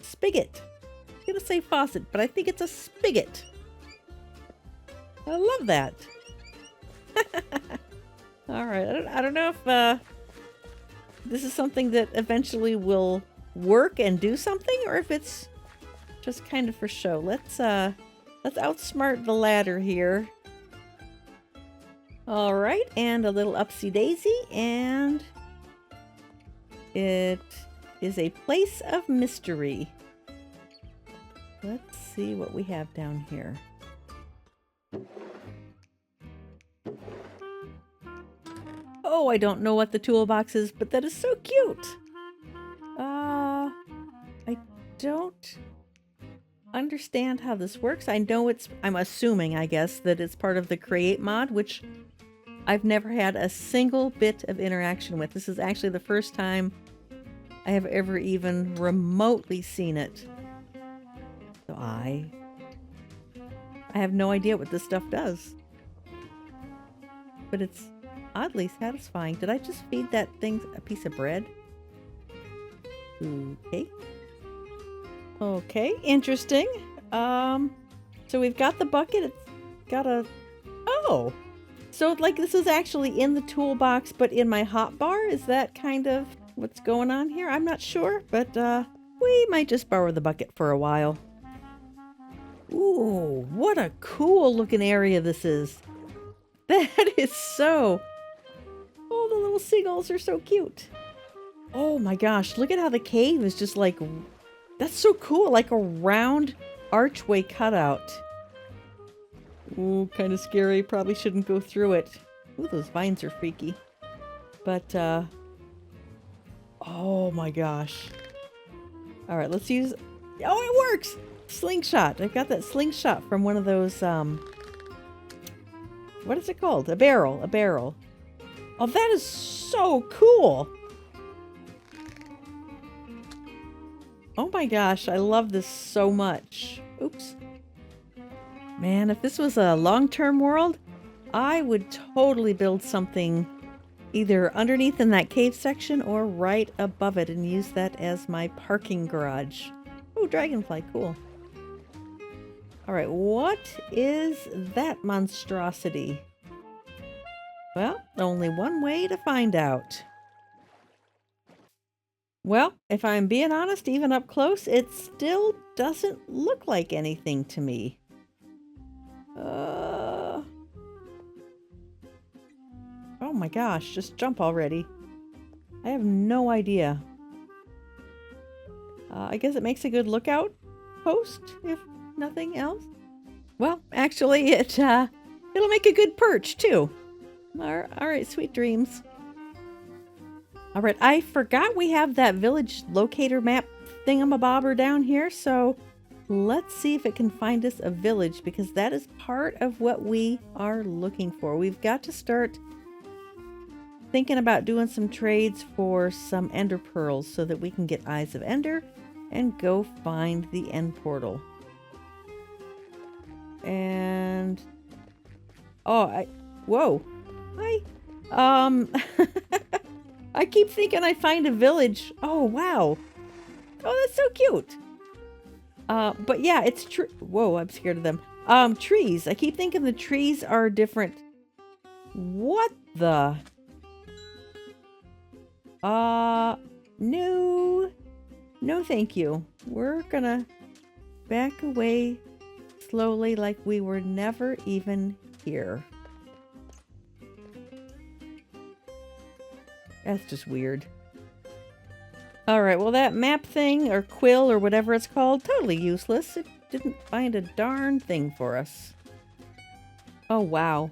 spigot. I'm gonna say faucet, but I think it's a spigot. I love that. All right, I don't know if this is something that eventually will work and do something, or if it's just kind of for show. Let's outsmart the ladder here. All right, and a little upsy daisy, and it is a place of mystery. Let's see what we have down here. Oh, I don't know what the toolbox is, but that is so cute. I don't understand how this works. I know I'm assuming, I guess, that it's part of the Create mod, which I've never had a single bit of interaction with. This is actually the first time I have ever even remotely seen it. So I have no idea what this stuff does. But it's oddly satisfying. Did I just feed that thing a piece of bread? Okay. Okay, interesting. So we've got the bucket. It's got a... Oh! So, like, this is actually in the toolbox, but in my hotbar? Is that kind of what's going on here? I'm not sure, but we might just borrow the bucket for a while. Ooh, what a cool looking area this is. That is so... Oh, the little seagulls are so cute. Oh my gosh, look at how the cave is just like... That's so cool, like a round archway cutout. Ooh, kind of scary. Probably shouldn't go through it. Ooh, those vines are freaky. But, oh my gosh. Alright, let's use... Oh, it works! Slingshot. I've got that slingshot from one of those, what is it called? A barrel. A barrel. Oh, that is so cool! Oh my gosh, I love this so much. Oops. Man, if this was a long-term world, I would totally build something either underneath in that cave section or right above it and use that as my parking garage. Oh, dragonfly, cool. Alright, what is that monstrosity? Well, only one way to find out. Well, if I'm being honest, even up close, it still doesn't look like anything to me. Oh my gosh, just jump already. I have no idea. I guess it makes a good lookout post, if nothing else. Well, actually, it'll make a good perch, too. Alright, sweet dreams. Alright, I forgot we have that village locator map thingamabobber down here, so let's see if it can find us a village, because that is part of what we are looking for. We've got to start thinking about doing some trades for some ender pearls so that we can get Eyes of Ender and go find the end portal. And whoa. Hi. I keep thinking I find a village. Oh, wow. Oh, that's so cute. But yeah, it's true. Whoa, I'm scared of them. Trees. I keep thinking the trees are different. What the? No. No, thank you. We're gonna back away slowly like we were never even here. That's just weird. Alright, well that map thing, or quill, or whatever it's called, totally useless. It didn't find a darn thing for us. Oh, wow.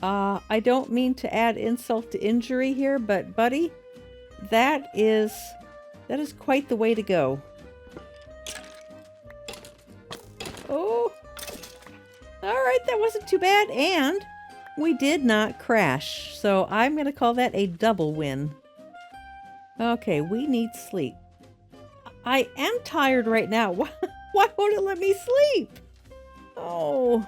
I don't mean to add insult to injury here, but buddy, that is quite the way to go. Oh! Alright, that wasn't too bad, and we did not crash, so I'm going to call that a double win. Okay, we need sleep. I am tired right now. Why won't it let me sleep? Oh.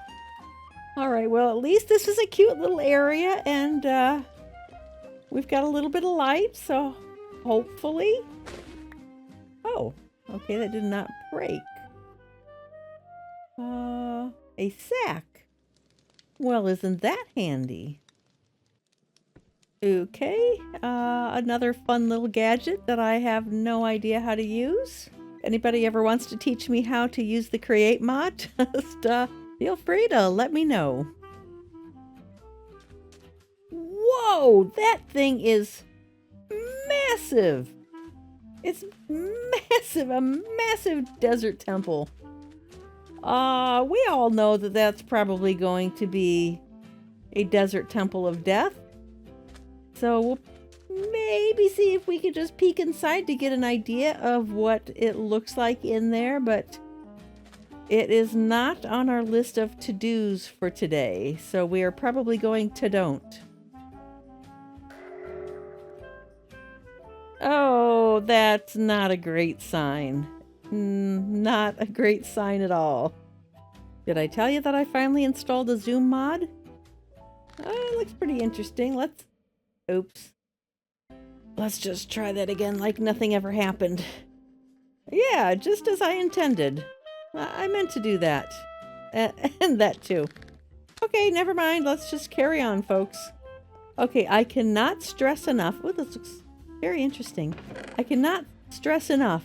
Alright, well at least this is a cute little area, and we've got a little bit of light, so hopefully... Oh, okay, that did not break. A sack. Well, isn't that handy? Okay, another fun little gadget that I have no idea how to use. Anybody ever wants to teach me how to use the Create mod, just feel free to let me know. Whoa, that thing is massive. It's massive, a massive desert temple. We all know that that's probably going to be a desert temple of death. So we'll maybe see if we could just peek inside to get an idea of what it looks like in there, but it is not on our list of to-dos for today, so we are probably going to don't. Oh, that's not a great sign. Not a great sign at all. Did I tell you that I finally installed a zoom mod? It looks pretty interesting. Oops. Let's just try that again like nothing ever happened. Yeah, just as I intended. I meant to do that. And that too. Okay, never mind. Let's just carry on, folks. Okay, I cannot stress enough. Oh, this looks very interesting. I cannot stress enough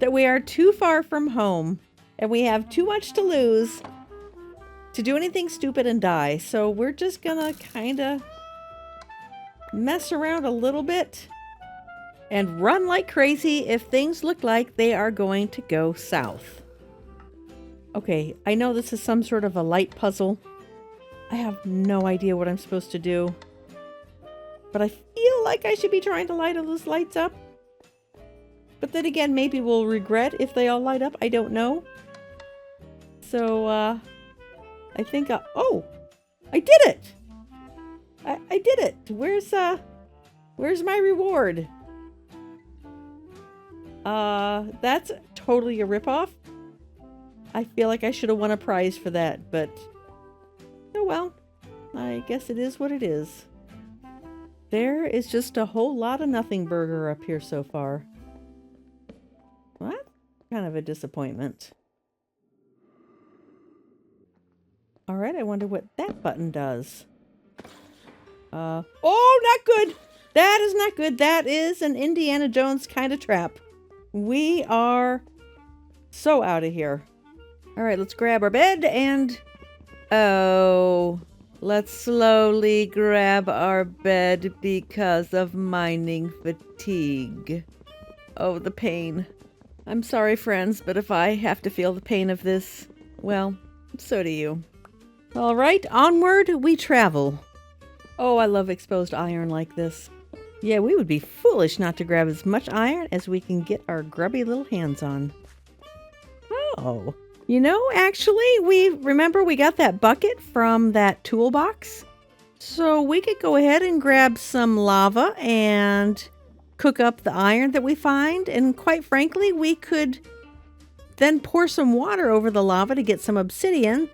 that we are too far from home and we have too much to lose to do anything stupid and die. So we're just gonna kind of mess around a little bit and run like crazy if things look like they are going to go south. Okay, I know this is some sort of a light puzzle. I have no idea what I'm supposed to do, but I feel like I should be trying to light all those lights up. But then again, maybe we'll regret if they all light up. I don't know. So, I think oh! I did it! I did it! Where's my reward? That's totally a ripoff. I feel like I should have won a prize for that, but... oh well. I guess it is what it is. There is just a whole lot of nothing burger up here so far. What? Kind of a disappointment. Alright, I wonder what that button does. Oh, not good! That is not good. That is an Indiana Jones kind of trap. We are so out of here. Alright, let's grab our bed and... oh... let's slowly grab our bed because of mining fatigue. Oh, the pain. I'm sorry, friends, but if I have to feel the pain of this, well, so do you. All right, onward we travel. Oh, I love exposed iron like this. Yeah, we would be foolish not to grab as much iron as we can get our grubby little hands on. Oh, You know, actually, remember we got that bucket from that toolbox? So we could go ahead and grab some lava and cook up the iron that we find. And quite frankly, we could then pour some water over the lava to get some obsidian.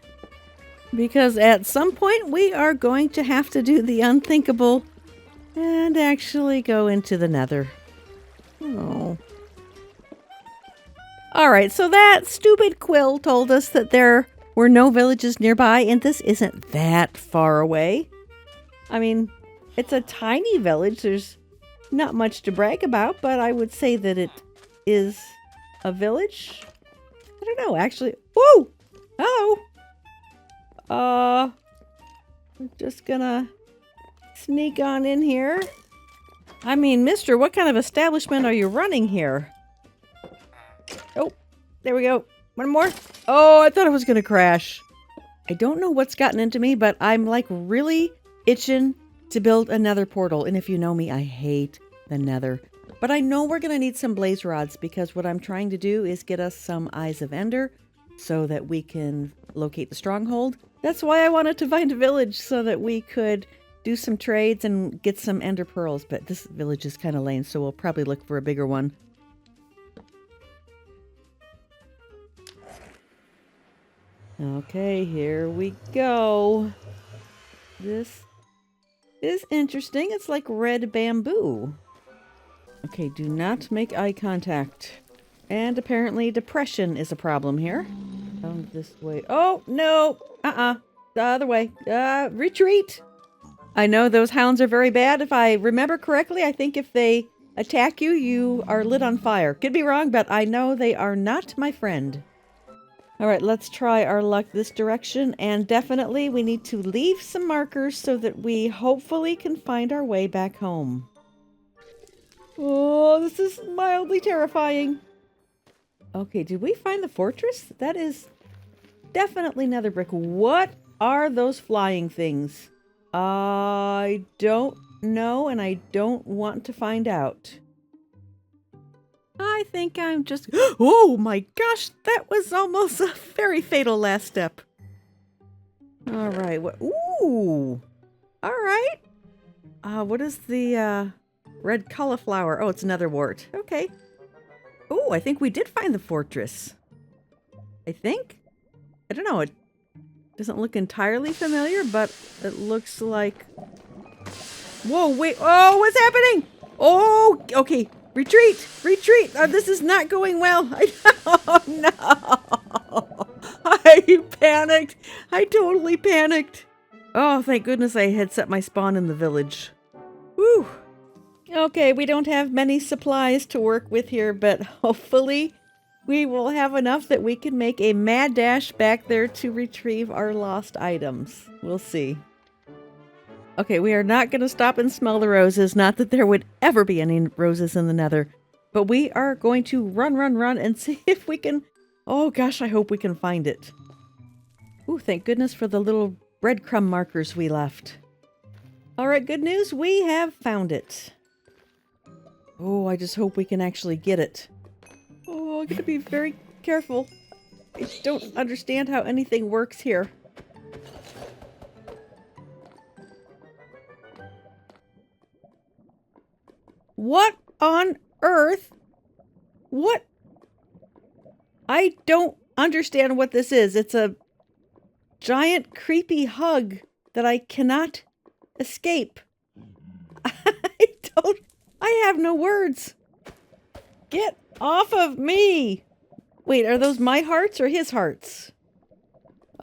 Because at some point we are going to have to do the unthinkable and actually go into the nether. Oh. Alright, so that stupid quill told us that there were no villages nearby, and this isn't that far away. I mean, it's a tiny village. There's not much to brag about, but I would say that it is a village. I don't know, actually. Whoa! Hello! I'm just gonna sneak on in here. I mean, mister, what kind of establishment are you running here? Oh, there we go. One more. Oh, I thought I was gonna crash. I don't know what's gotten into me, but I'm like really itching to build a nether portal. And if you know me, I hate the nether. But I know we're gonna need some blaze rods because what I'm trying to do is get us some eyes of ender so that we can locate the stronghold. That's why I wanted to find a village so that we could do some trades and get some ender pearls. But this village is kind of lame, so we'll probably look for a bigger one. Okay, here we go. This is interesting. It's like red bamboo. Okay, do not make eye contact. And apparently depression is a problem here. Down this way. Oh, no! The other way. Retreat! I know those hounds are very bad. If I remember correctly, I think if they attack you, you are lit on fire. Could be wrong, but I know they are not my friend. Alright, let's try our luck this direction, and definitely we need to leave some markers so that we hopefully can find our way back home. Oh, this is mildly terrifying. Okay, did we find the fortress? That is definitely nether brick. What are those flying things? I don't know, and I don't want to find out. I think I'm just... Oh my gosh, that was almost a very fatal last step. All right, what... Ooh! All right. What is the, red cauliflower? Oh, it's another wart. Okay. Oh, I think we did find the fortress. I think? I don't know, it doesn't look entirely familiar, but it looks like... Whoa, wait, oh, what's happening? Oh, okay. Retreat! Retreat! This is not going well. Oh, no! I panicked. I totally panicked. Oh, thank goodness I had set my spawn in the village. Whew. Okay, we don't have many supplies to work with here, but hopefully we will have enough that we can make a mad dash back there to retrieve our lost items. We'll see. Okay, we are not going to stop and smell the roses. Not that there would ever be any roses in the nether. But we are going to run and see if we can... Oh gosh, I hope we can find it. Ooh, thank goodness for the little breadcrumb markers we left. Alright, good news. We have found it. Oh, I just hope we can actually get it. Oh, I'm going to be very careful. I don't understand how anything works here. What on earth? What? I don't understand what this is. It's a giant creepy hug that I cannot escape. I have no words. Get off of me. Wait, are those my hearts or his hearts?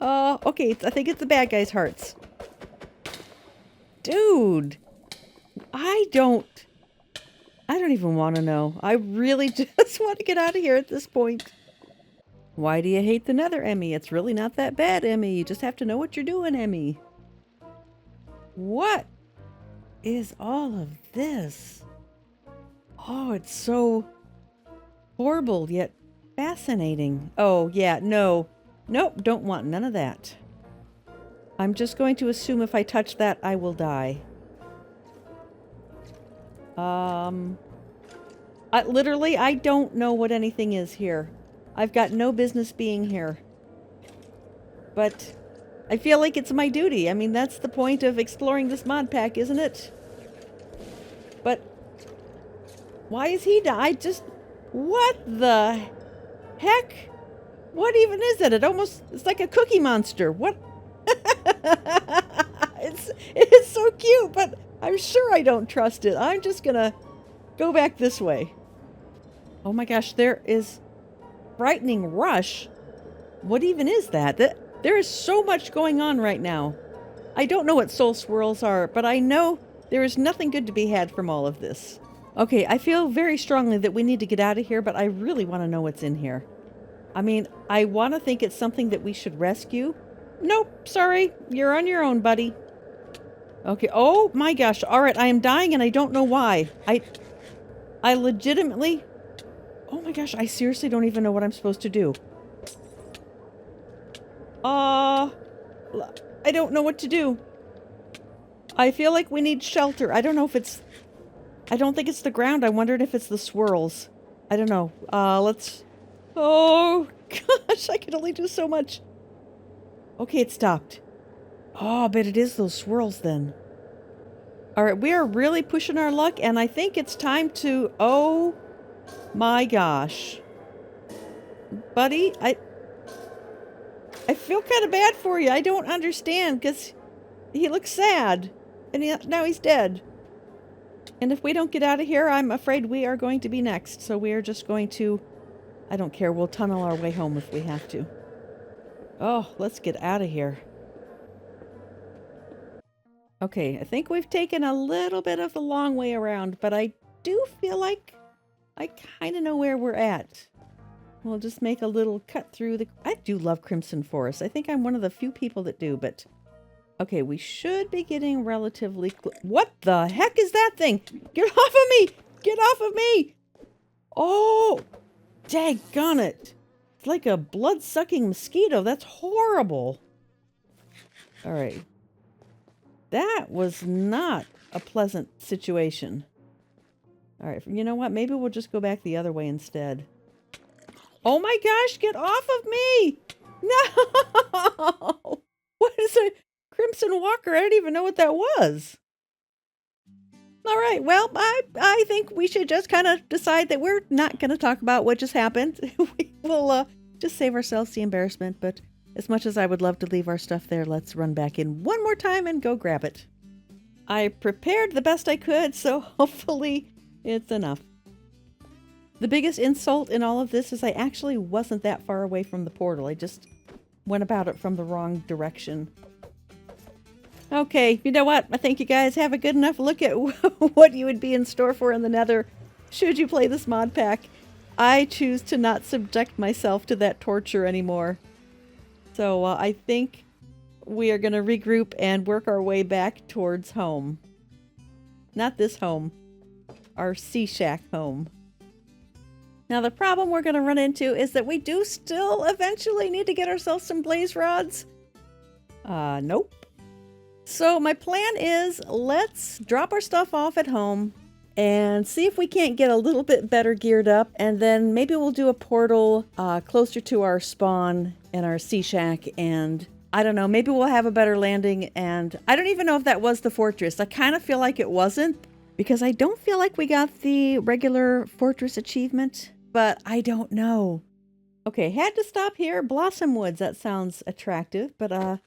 Okay, I think it's the bad guy's hearts. Dude, I don't even want to know. I really just want to get out of here at this point. Why do you hate the nether, Emmy? It's really not that bad, Emmy. You just have to know what you're doing, Emmy. What is all of this? Oh, it's so horrible yet fascinating. Oh, yeah, no. Nope, don't want none of that. I'm just going to assume if I touch that, I will die. Literally, I don't know what anything is here. I've got no business being here. but I feel like it's my duty. I mean, that's the point of exploring this mod pack, isn't it? But why is he I just... What the heck? What even is it? It's like a cookie monster. What? It's so cute, but I'm sure I don't trust it. I'm just gonna go back this way. Oh my gosh, there is frightening rush. What even is that? There is so much going on right now. I don't know what soul swirls are, but I know there is nothing good to be had from all of this. Okay, I feel very strongly that we need to get out of here, but I really want to know what's in here. I mean, I want to think it's something that we should rescue. Nope, sorry. You're on your own, buddy. Okay, oh my gosh. All right, I am dying and I don't know why. I legitimately... Oh my gosh, I seriously don't even know what I'm supposed to do. I don't know what to do. I feel like we need shelter. I don't know if it's... I don't think it's the ground. I wondered if it's the swirls. I don't know. Let's... Oh, gosh, I can only do so much. Okay, it stopped. Oh, I bet it is those swirls then. All right, we are really pushing our luck, and I think it's time to... Oh, my gosh. Buddy, I feel kind of bad for you. I don't understand, because he looks sad, and now he's dead. And if we don't get out of here, I'm afraid we are going to be next. So we are just going to... I don't care. We'll tunnel our way home if we have to. Oh, let's get out of here. Okay, I think we've taken a little bit of the long way around, but I do feel like I kind of know where we're at. We'll just make a little cut through the... I do love Crimson Forest. I think I'm one of the few people that do, but... Okay, we should be getting relatively... What the heck is that thing? Get off of me! Get off of me! Oh! Daggone it! It's like a blood-sucking mosquito. That's horrible. Alright. That was not a pleasant situation. Alright, you know what? Maybe we'll just go back the other way instead. Oh my gosh, get off of me! No! What is a Crimson Walker? I don't even know what that was. Alright, well, I think we should just kind of decide that we're not going to talk about what just happened. We will just save ourselves the embarrassment, but as much as I would love to leave our stuff there, let's run back in one more time and go grab it. I prepared the best I could, so hopefully it's enough. The biggest insult in all of this is I actually wasn't that far away from the portal. I just went about it from the wrong direction. Okay, you know what? I think you guys have a good enough look at what you would be in store for in the Nether should you play this mod pack. I choose to not subject myself to that torture anymore. So I think we are going to regroup and work our way back towards home. Not this home. Our sea shack home. Now the problem we're going to run into is that we do still eventually need to get ourselves some blaze rods. Nope. So my plan is let's drop our stuff off at home and see if we can't get a little bit better geared up, and then maybe we'll do a portal closer to our spawn and our sea shack, and I don't know, maybe we'll have a better landing. And I don't even know if that was the fortress. I kind of feel like it wasn't, because I don't feel like we got the regular fortress achievement, but I don't know. Okay, had to stop here. Blossom Woods, that sounds attractive, but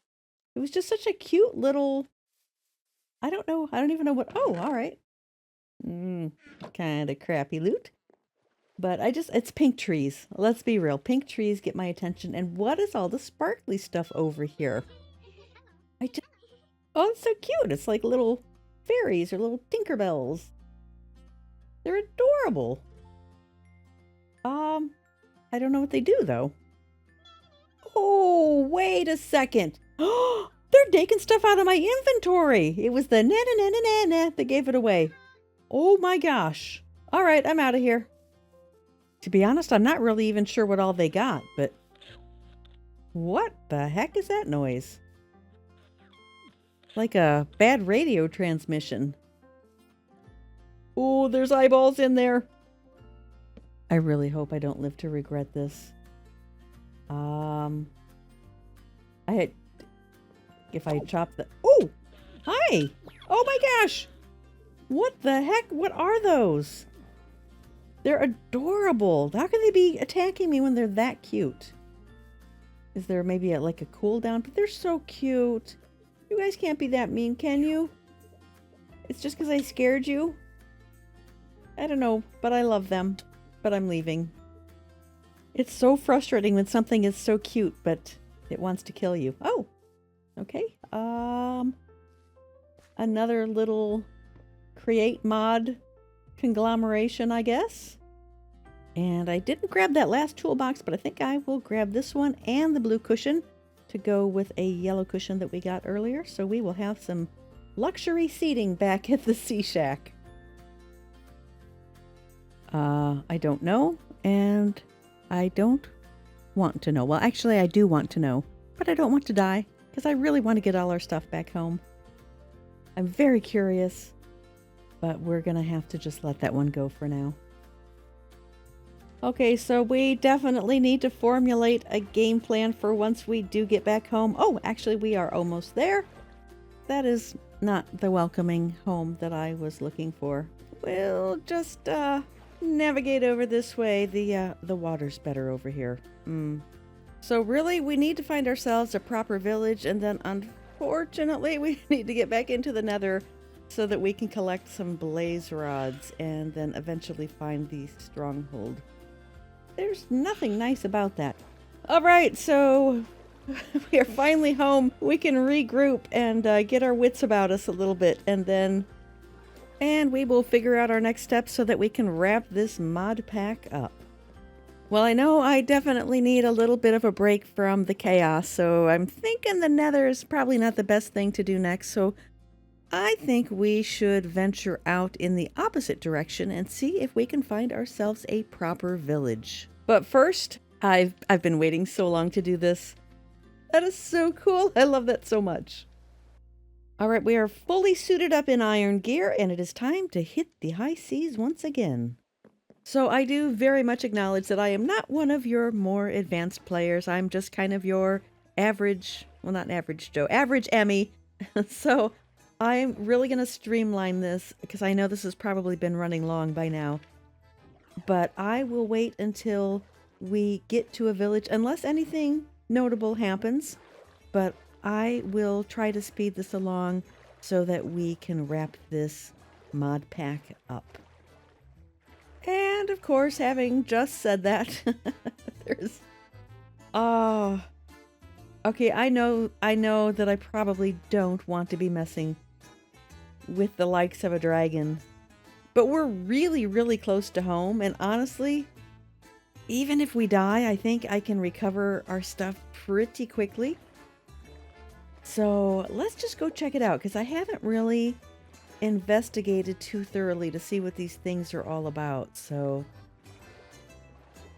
it was just such a cute little... I don't know. I don't even know what... Oh, all right. Kind of crappy loot. But it's pink trees. Let's be real. Pink trees get my attention. And what is all the sparkly stuff over here? Oh, it's so cute. It's like little fairies or little Tinkerbells. They're adorable. I don't know what they do, though. Oh, wait a second. They're taking stuff out of my inventory. It was the na-na-na-na-na that gave it away. Oh my gosh. All right, I'm out of here. To be honest, I'm not really even sure what all they got, but... What the heck is that noise? Like a bad radio transmission. Oh, there's eyeballs in there. I really hope I don't live to regret this. I If I chop the... Oh! Hi! Oh my gosh! What the heck? What are those? They're adorable. How can they be attacking me when they're that cute? Is there maybe like a cooldown? But they're so cute. You guys can't be that mean, can you? It's just because I scared you? I don't know, but I love them. But I'm leaving. It's so frustrating when something is so cute, but it wants to kill you. Oh! Okay. Another little create mod conglomeration, I guess. And I didn't grab that last toolbox, but I think I will grab this one and the blue cushion to go with a yellow cushion that we got earlier. So we will have some luxury seating back at the Sea Shack. I don't know, and I don't want to know. Well, actually, I do want to know, but I don't want to die because I really want to get all our stuff back home. I'm very curious, but we're going to have to just let that one go for now. Okay, so we definitely need to formulate a game plan for once we do get back home. Oh, actually, we are almost there. That is not the welcoming home that I was looking for. We'll just navigate over this way. The water's better over here. So really, we need to find ourselves a proper village, and then unfortunately, we need to get back into the Nether so that we can collect some blaze rods and then eventually find the stronghold. There's nothing nice about that. All right, so we are finally home. We can regroup and get our wits about us a little bit, and we will figure out our next steps so that we can wrap this mod pack up. Well, I know I definitely need a little bit of a break from the chaos, so I'm thinking the Nether is probably not the best thing to do next, so I think we should venture out in the opposite direction and see if we can find ourselves a proper village. But first, I've been waiting so long to do this. That is so cool. I love that so much. All right, we are fully suited up in iron gear, and it is time to hit the high seas once again. So I do very much acknowledge that I am not one of your more advanced players. I'm just kind of your average, well, not average Joe, average Emmy. So I'm really going to streamline this because I know this has probably been running long by now. But I will wait until we get to a village, unless anything notable happens. But I will try to speed this along so that we can wrap this mod pack up. And of course, having just said that, there's... Oh... Okay, I know that I probably don't want to be messing with the likes of a dragon. But we're really, really close to home, and honestly, even if we die, I think I can recover our stuff pretty quickly. So let's just go check it out, because I haven't really investigated too thoroughly to see what these things are all about. So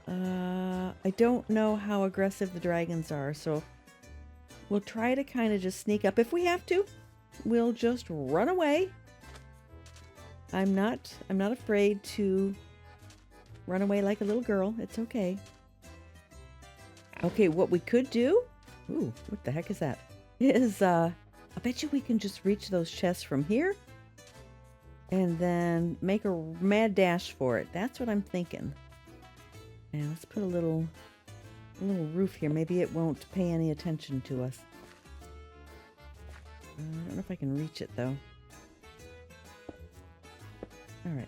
I don't know how aggressive the dragons are, so we'll try to kind of just sneak up. If we have to, we'll just run away. I'm not afraid to run away like a little girl. It's okay. Okay, what we could do, ooh, what the heck is that? Is I bet you we can just reach those chests from here and then make a mad dash for it. That's what I'm thinking. And let's put a little roof here. Maybe it won't pay any attention to us. I don't know if I can reach it though. All right.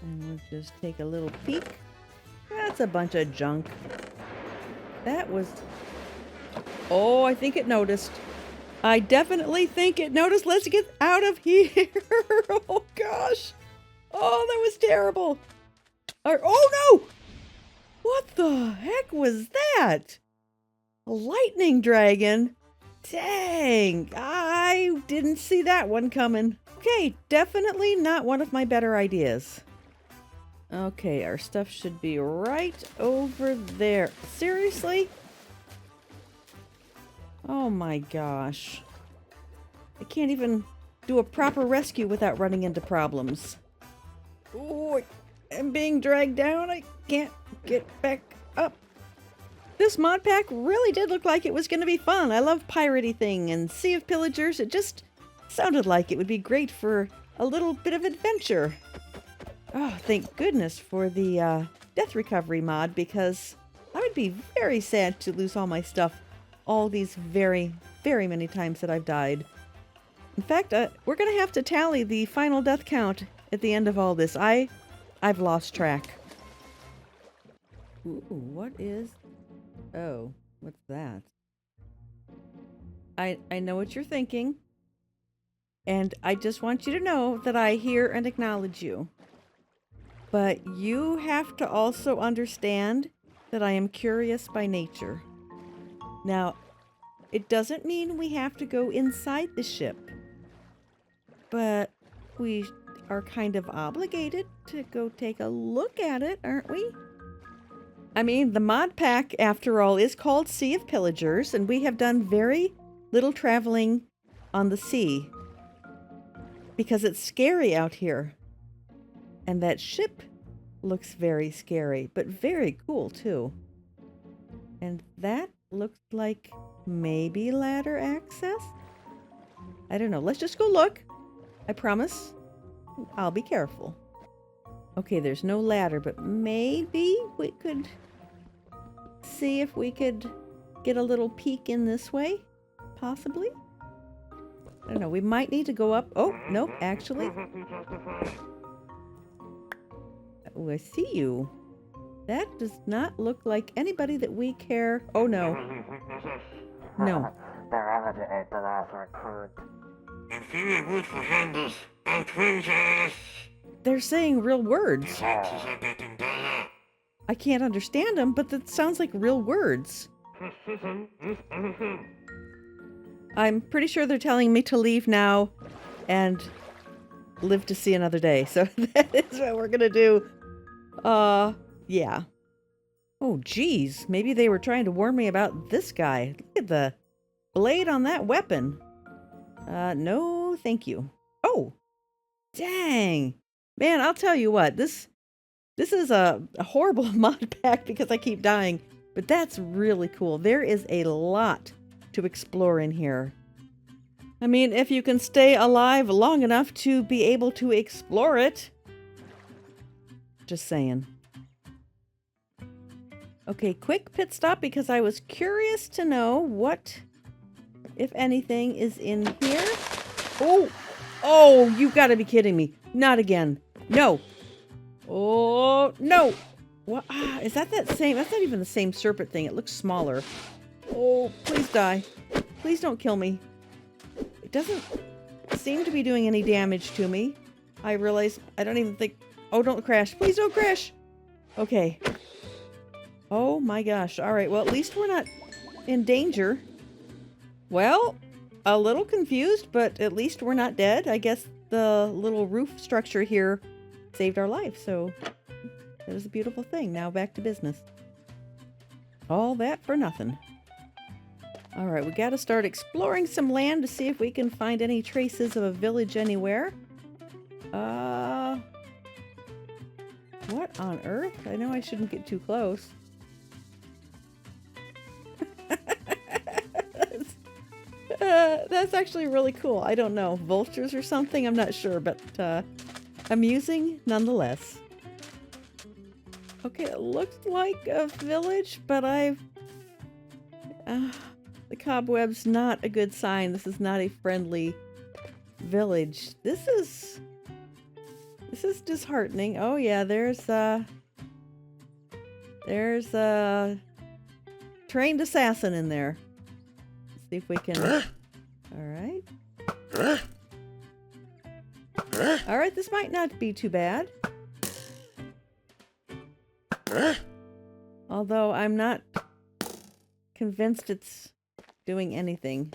And we'll just take a little peek. That's a bunch of junk. That was... Oh, I think it noticed. I definitely think it noticed. Let's get out of here. Oh, gosh. Oh, that was terrible. Oh, no. What the heck was that? A lightning dragon? Dang. I didn't see that one coming. Okay, definitely not one of my better ideas. Okay, our stuff should be right over there. Seriously? Oh my gosh. I can't even do a proper rescue without running into problems. Oh, I'm being dragged down. I can't get back up. This mod pack really did look like it was going to be fun. I love piratey thing and Sea of Pillagers. It just sounded like it would be great for a little bit of adventure. Oh, thank goodness for the death recovery mod, because I would be very sad to lose all my stuff all these very, very many times that I've died. In fact, we're going to have to tally the final death count at the end of all this. I've lost track. Ooh, what is... Oh, what's that? I know what you're thinking. And I just want you to know that I hear and acknowledge you. But you have to also understand that I am curious by nature. Now, it doesn't mean we have to go inside the ship. But we are kind of obligated to go take a look at it, aren't we? I mean, the mod pack, after all, is called Sea of Pillagers, and we have done very little traveling on the sea. Because it's scary out here. And that ship looks very scary, but very cool too. And that looks like maybe ladder access? I don't know. Let's just go look. I promise. I'll be careful. Okay, there's no ladder, but maybe we could see if we could get a little peek in this way. Possibly. I don't know. We might need to go up. Oh, nope, actually. Oh, I see you. That does not look like anybody that we care. Oh, no. No. They're saying real words. I can't understand them, but that sounds like real words. I'm pretty sure they're telling me to leave now and live to see another day. So that is what we're gonna do. Yeah. Oh, geez. Maybe they were trying to warn me about this guy. Look at the blade on that weapon. No, thank you. Oh, dang. Man, I'll tell you what. This is a horrible mod pack because I keep dying. But that's really cool. There is a lot to explore in here. I mean, if you can stay alive long enough to be able to explore it. Just saying. Okay, quick pit stop because I was curious to know what, if anything, is in here. Oh, you gotta be kidding me. Not again. No. Oh, no. What? Is that same? That's not even the same serpent thing. It looks smaller. Oh, please die. Please don't kill me. It doesn't seem to be doing any damage to me. I realize I don't even think... Oh, don't crash. Please don't crash. Okay. Oh my gosh. All right. Well, at least we're not in danger. Well, a little confused, but at least we're not dead. I guess the little roof structure here saved our life. So that is a beautiful thing. Now back to business. All that for nothing. All right, we got to start exploring some land to see if we can find any traces of a village anywhere. What on earth? I know I shouldn't get too close. That's actually really cool. I don't know. Vultures or something? I'm not sure, but amusing nonetheless. Okay, it looks like a village, but the cobweb's not a good sign. This is not a friendly village. This is disheartening. Oh yeah, there's a trained assassin in there. Let's see if we can. All right, this might not be too bad. Although I'm not convinced it's doing anything.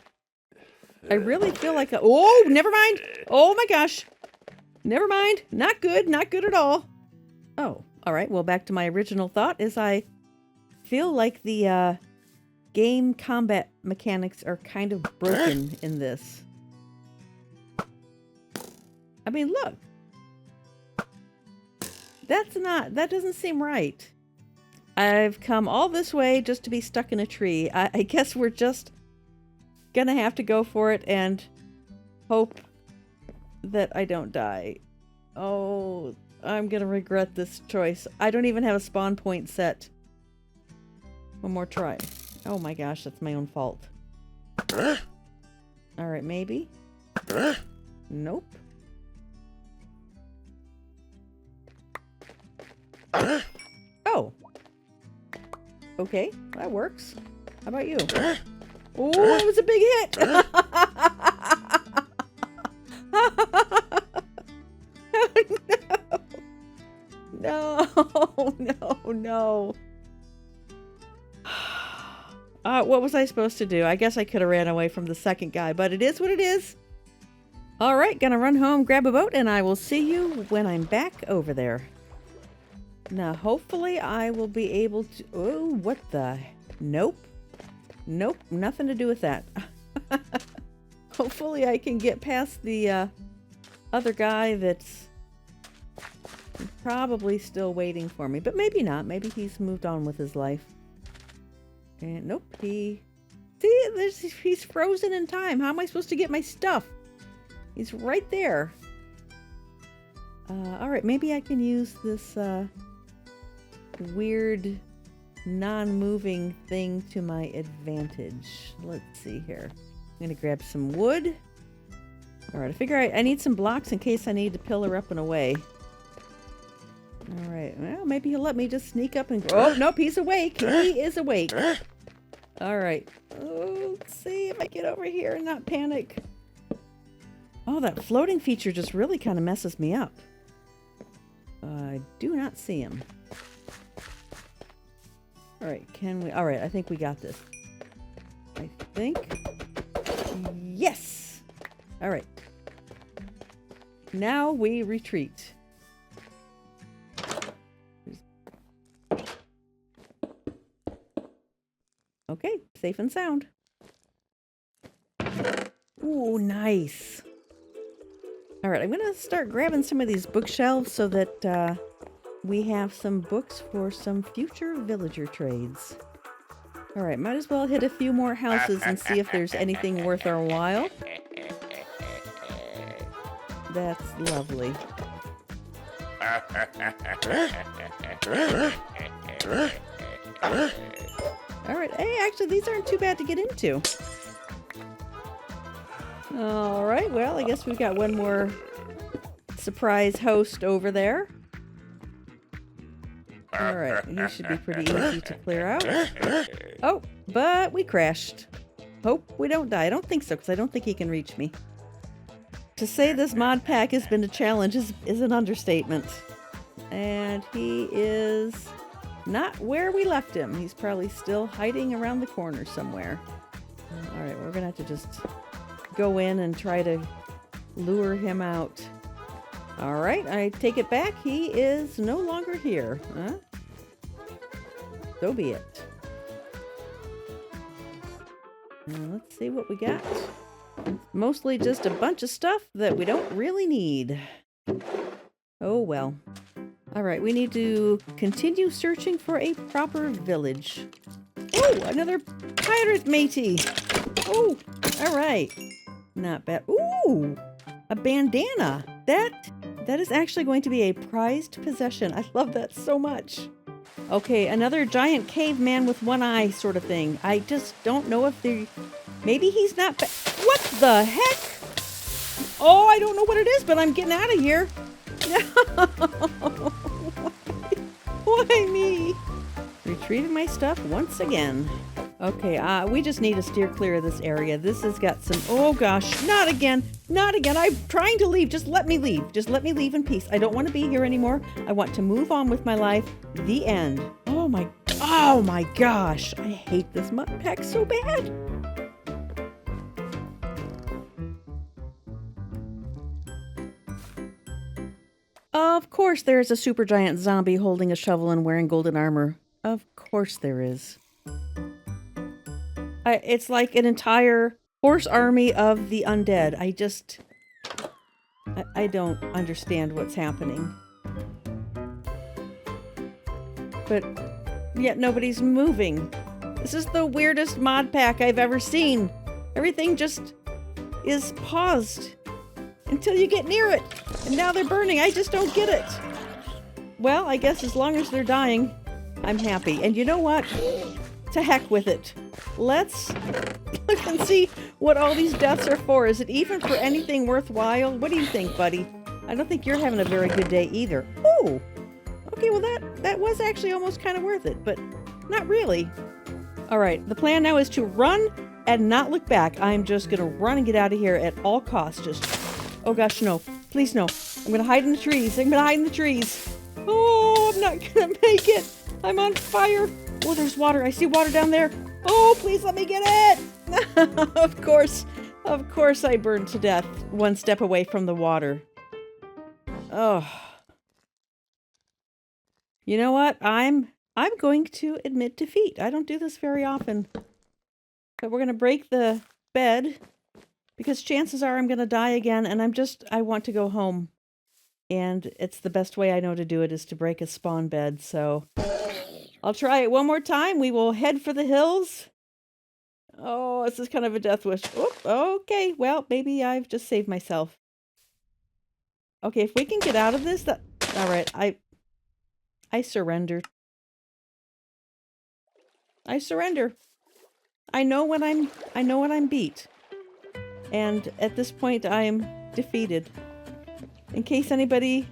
I really feel like oh, never mind. Oh my gosh. Never mind. Not good. Not good at all. Oh, all right. Well, back to my original thought is I feel like the game combat mechanics are kind of broken in this. I mean, look. That doesn't seem right. I've come all this way just to be stuck in a tree. I guess we're just gonna have to go for it and hope that I don't die. Oh, I'm gonna regret this choice. I don't even have a spawn point set. One more try. Oh my gosh, that's my own fault. Alright, maybe. Nope. Oh. Okay, that works. How about you? Oh, it was a big hit! Oh, no, no. What was I supposed to do? I guess I could have ran away from the second guy, but it is what it is. All right, gonna run home, grab a boat, and I will see you when I'm back over there. Now, hopefully I will be able to... Oh, what the... Nope. Nope, nothing to do with that. Hopefully I can get past the other guy that's probably still waiting for me. But maybe not. Maybe he's moved on with his life. And nope, he... See, he's frozen in time. How am I supposed to get my stuff? He's right there. Alright, maybe I can use this weird non-moving thing to my advantage. Let's see here. I'm gonna grab some wood. Alright, I figure I need some blocks in case I need to pillar up and away. Alright, well, maybe he'll let me just sneak up and... Oh, nope, he's awake. He is awake. Alright. Oh, let's see if I get over here and not panic. Oh, that floating feature just really kind of messes me up. I do not see him. Alright, can we... Alright, I think we got this. I think... Yes! Alright. Now we retreat. Okay, safe and sound. Ooh, nice. Alright, I'm gonna start grabbing some of these bookshelves so that we have some books for some future villager trades. Alright, might as well hit a few more houses and see if there's anything worth our while. That's lovely. Alright, hey, actually these aren't too bad to get into. Alright, well, I guess we've got one more surprise host over there. Alright, he should be pretty easy to clear out. Oh, but we crashed. Hope we don't die. I don't think so, because I don't think he can reach me. To say this mod pack has been a challenge is an understatement. And he is not where we left him. He's probably still hiding around the corner somewhere. Alright, we're gonna have to just go in and try to lure him out. Alright, I take it back. He is no longer here. Huh? So be it. Let's see what we got. Mostly just a bunch of stuff that we don't really need. Oh well. Alright, we need to continue searching for a proper village. Oh, another pirate matey. Oh, alright. Not bad. Ooh, a bandana. That is actually going to be a prized possession. I love that so much. Okay, another giant caveman with one eye sort of thing. I just don't know if they... Maybe he's not... What the heck? Oh, I don't know what it is, but I'm getting out of here. Why me? Retrieving my stuff once again. Okay, we just need to steer clear of this area. This has got some... Oh gosh, not again. Not again. I'm trying to leave. Just let me leave. Just let me leave in peace. I don't want to be here anymore. I want to move on with my life. The end. Oh my gosh. I hate this mod pack so bad. Of course there is a super giant zombie holding a shovel and wearing golden armor. Of course there is. It's like an entire horse army of the undead. I don't understand what's happening. But yet nobody's moving. This is the weirdest mod pack I've ever seen. Everything just is paused until you get near it. And now they're burning. I just don't get it. Well, I guess as long as they're dying, I'm happy. And you know what? To heck with it. Let's look and see what all these deaths are for. Is it even for anything worthwhile? What do you think, buddy? I don't think you're having a very good day either. Oh! Okay, well that was actually almost kind of worth it, but not really. All right, the plan now is to run and not look back. I'm just gonna run and get out of here at all costs. Just, oh gosh, no. Please no. I'm gonna hide in the trees. I'm gonna hide in the trees. Oh, I'm not gonna make it. I'm on fire. Oh, there's water. I see water down there. Oh, please let me get it. Of course I burned to death one step away from the water. Oh. You know what? I'm going to admit defeat. I don't do this very often. But we're going to break the bed because chances are I'm going to die again and I want to go home. And it's the best way I know to do it is to break a spawn bed. So I'll try it one more time. We will head for the hills. Oh, this is kind of a death wish. Oop, okay, well, maybe I've just saved myself. Okay, if we can get out of this, all right, I surrender. I surrender. I know when I'm beat. And at this point I am defeated. In case anybody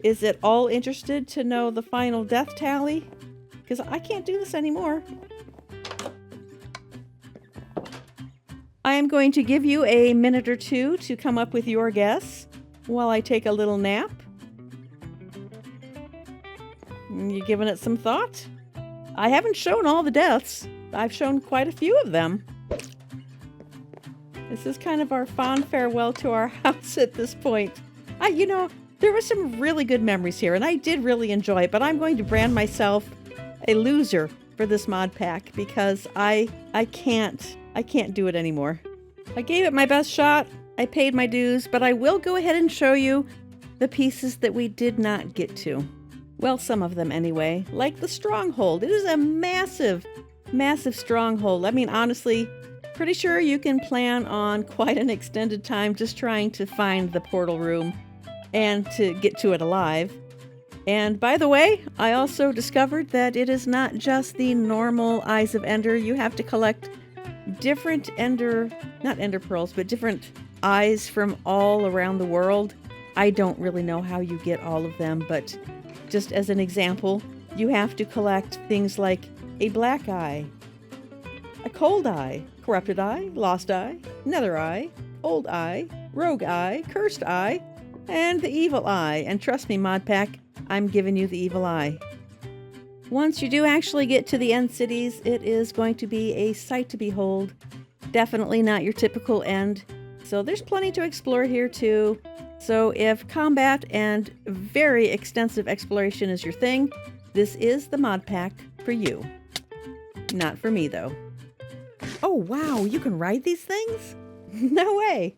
is at all interested to know the final death tally, because I can't do this anymore. I am going to give you a minute or two to come up with your guess while I take a little nap. You giving it some thought? I haven't shown all the deaths. I've shown quite a few of them. This is kind of our fond farewell to our house at this point. You know, there were some really good memories here, and I did really enjoy it, but I'm going to brand myself a loser for this mod pack because I can't do it anymore. I gave it my best shot. I paid my dues, but I will go ahead and show you the pieces that we did not get to. Well, some of them anyway, like the stronghold. It is a massive, massive stronghold. I mean, honestly, pretty sure you can plan on quite an extended time just trying to find the portal room and to get to it alive. And by the way, I also discovered that it is not just the normal Eyes of Ender. You have to collect different not ender pearls, but different eyes from all around the world. I don't really know how you get all of them, but just as an example, you have to collect things like a black eye, a cold eye, corrupted eye, lost eye, nether eye, old eye, rogue eye, cursed eye, and the evil eye. And trust me, mod pack, I'm giving you the evil eye. Once you do actually get to the end cities, it is going to be a sight to behold. Definitely not your typical end. So there's plenty to explore here too. So if combat and very extensive exploration is your thing, this is the mod pack for you. Not for me though. Oh wow, you can ride these things? No way.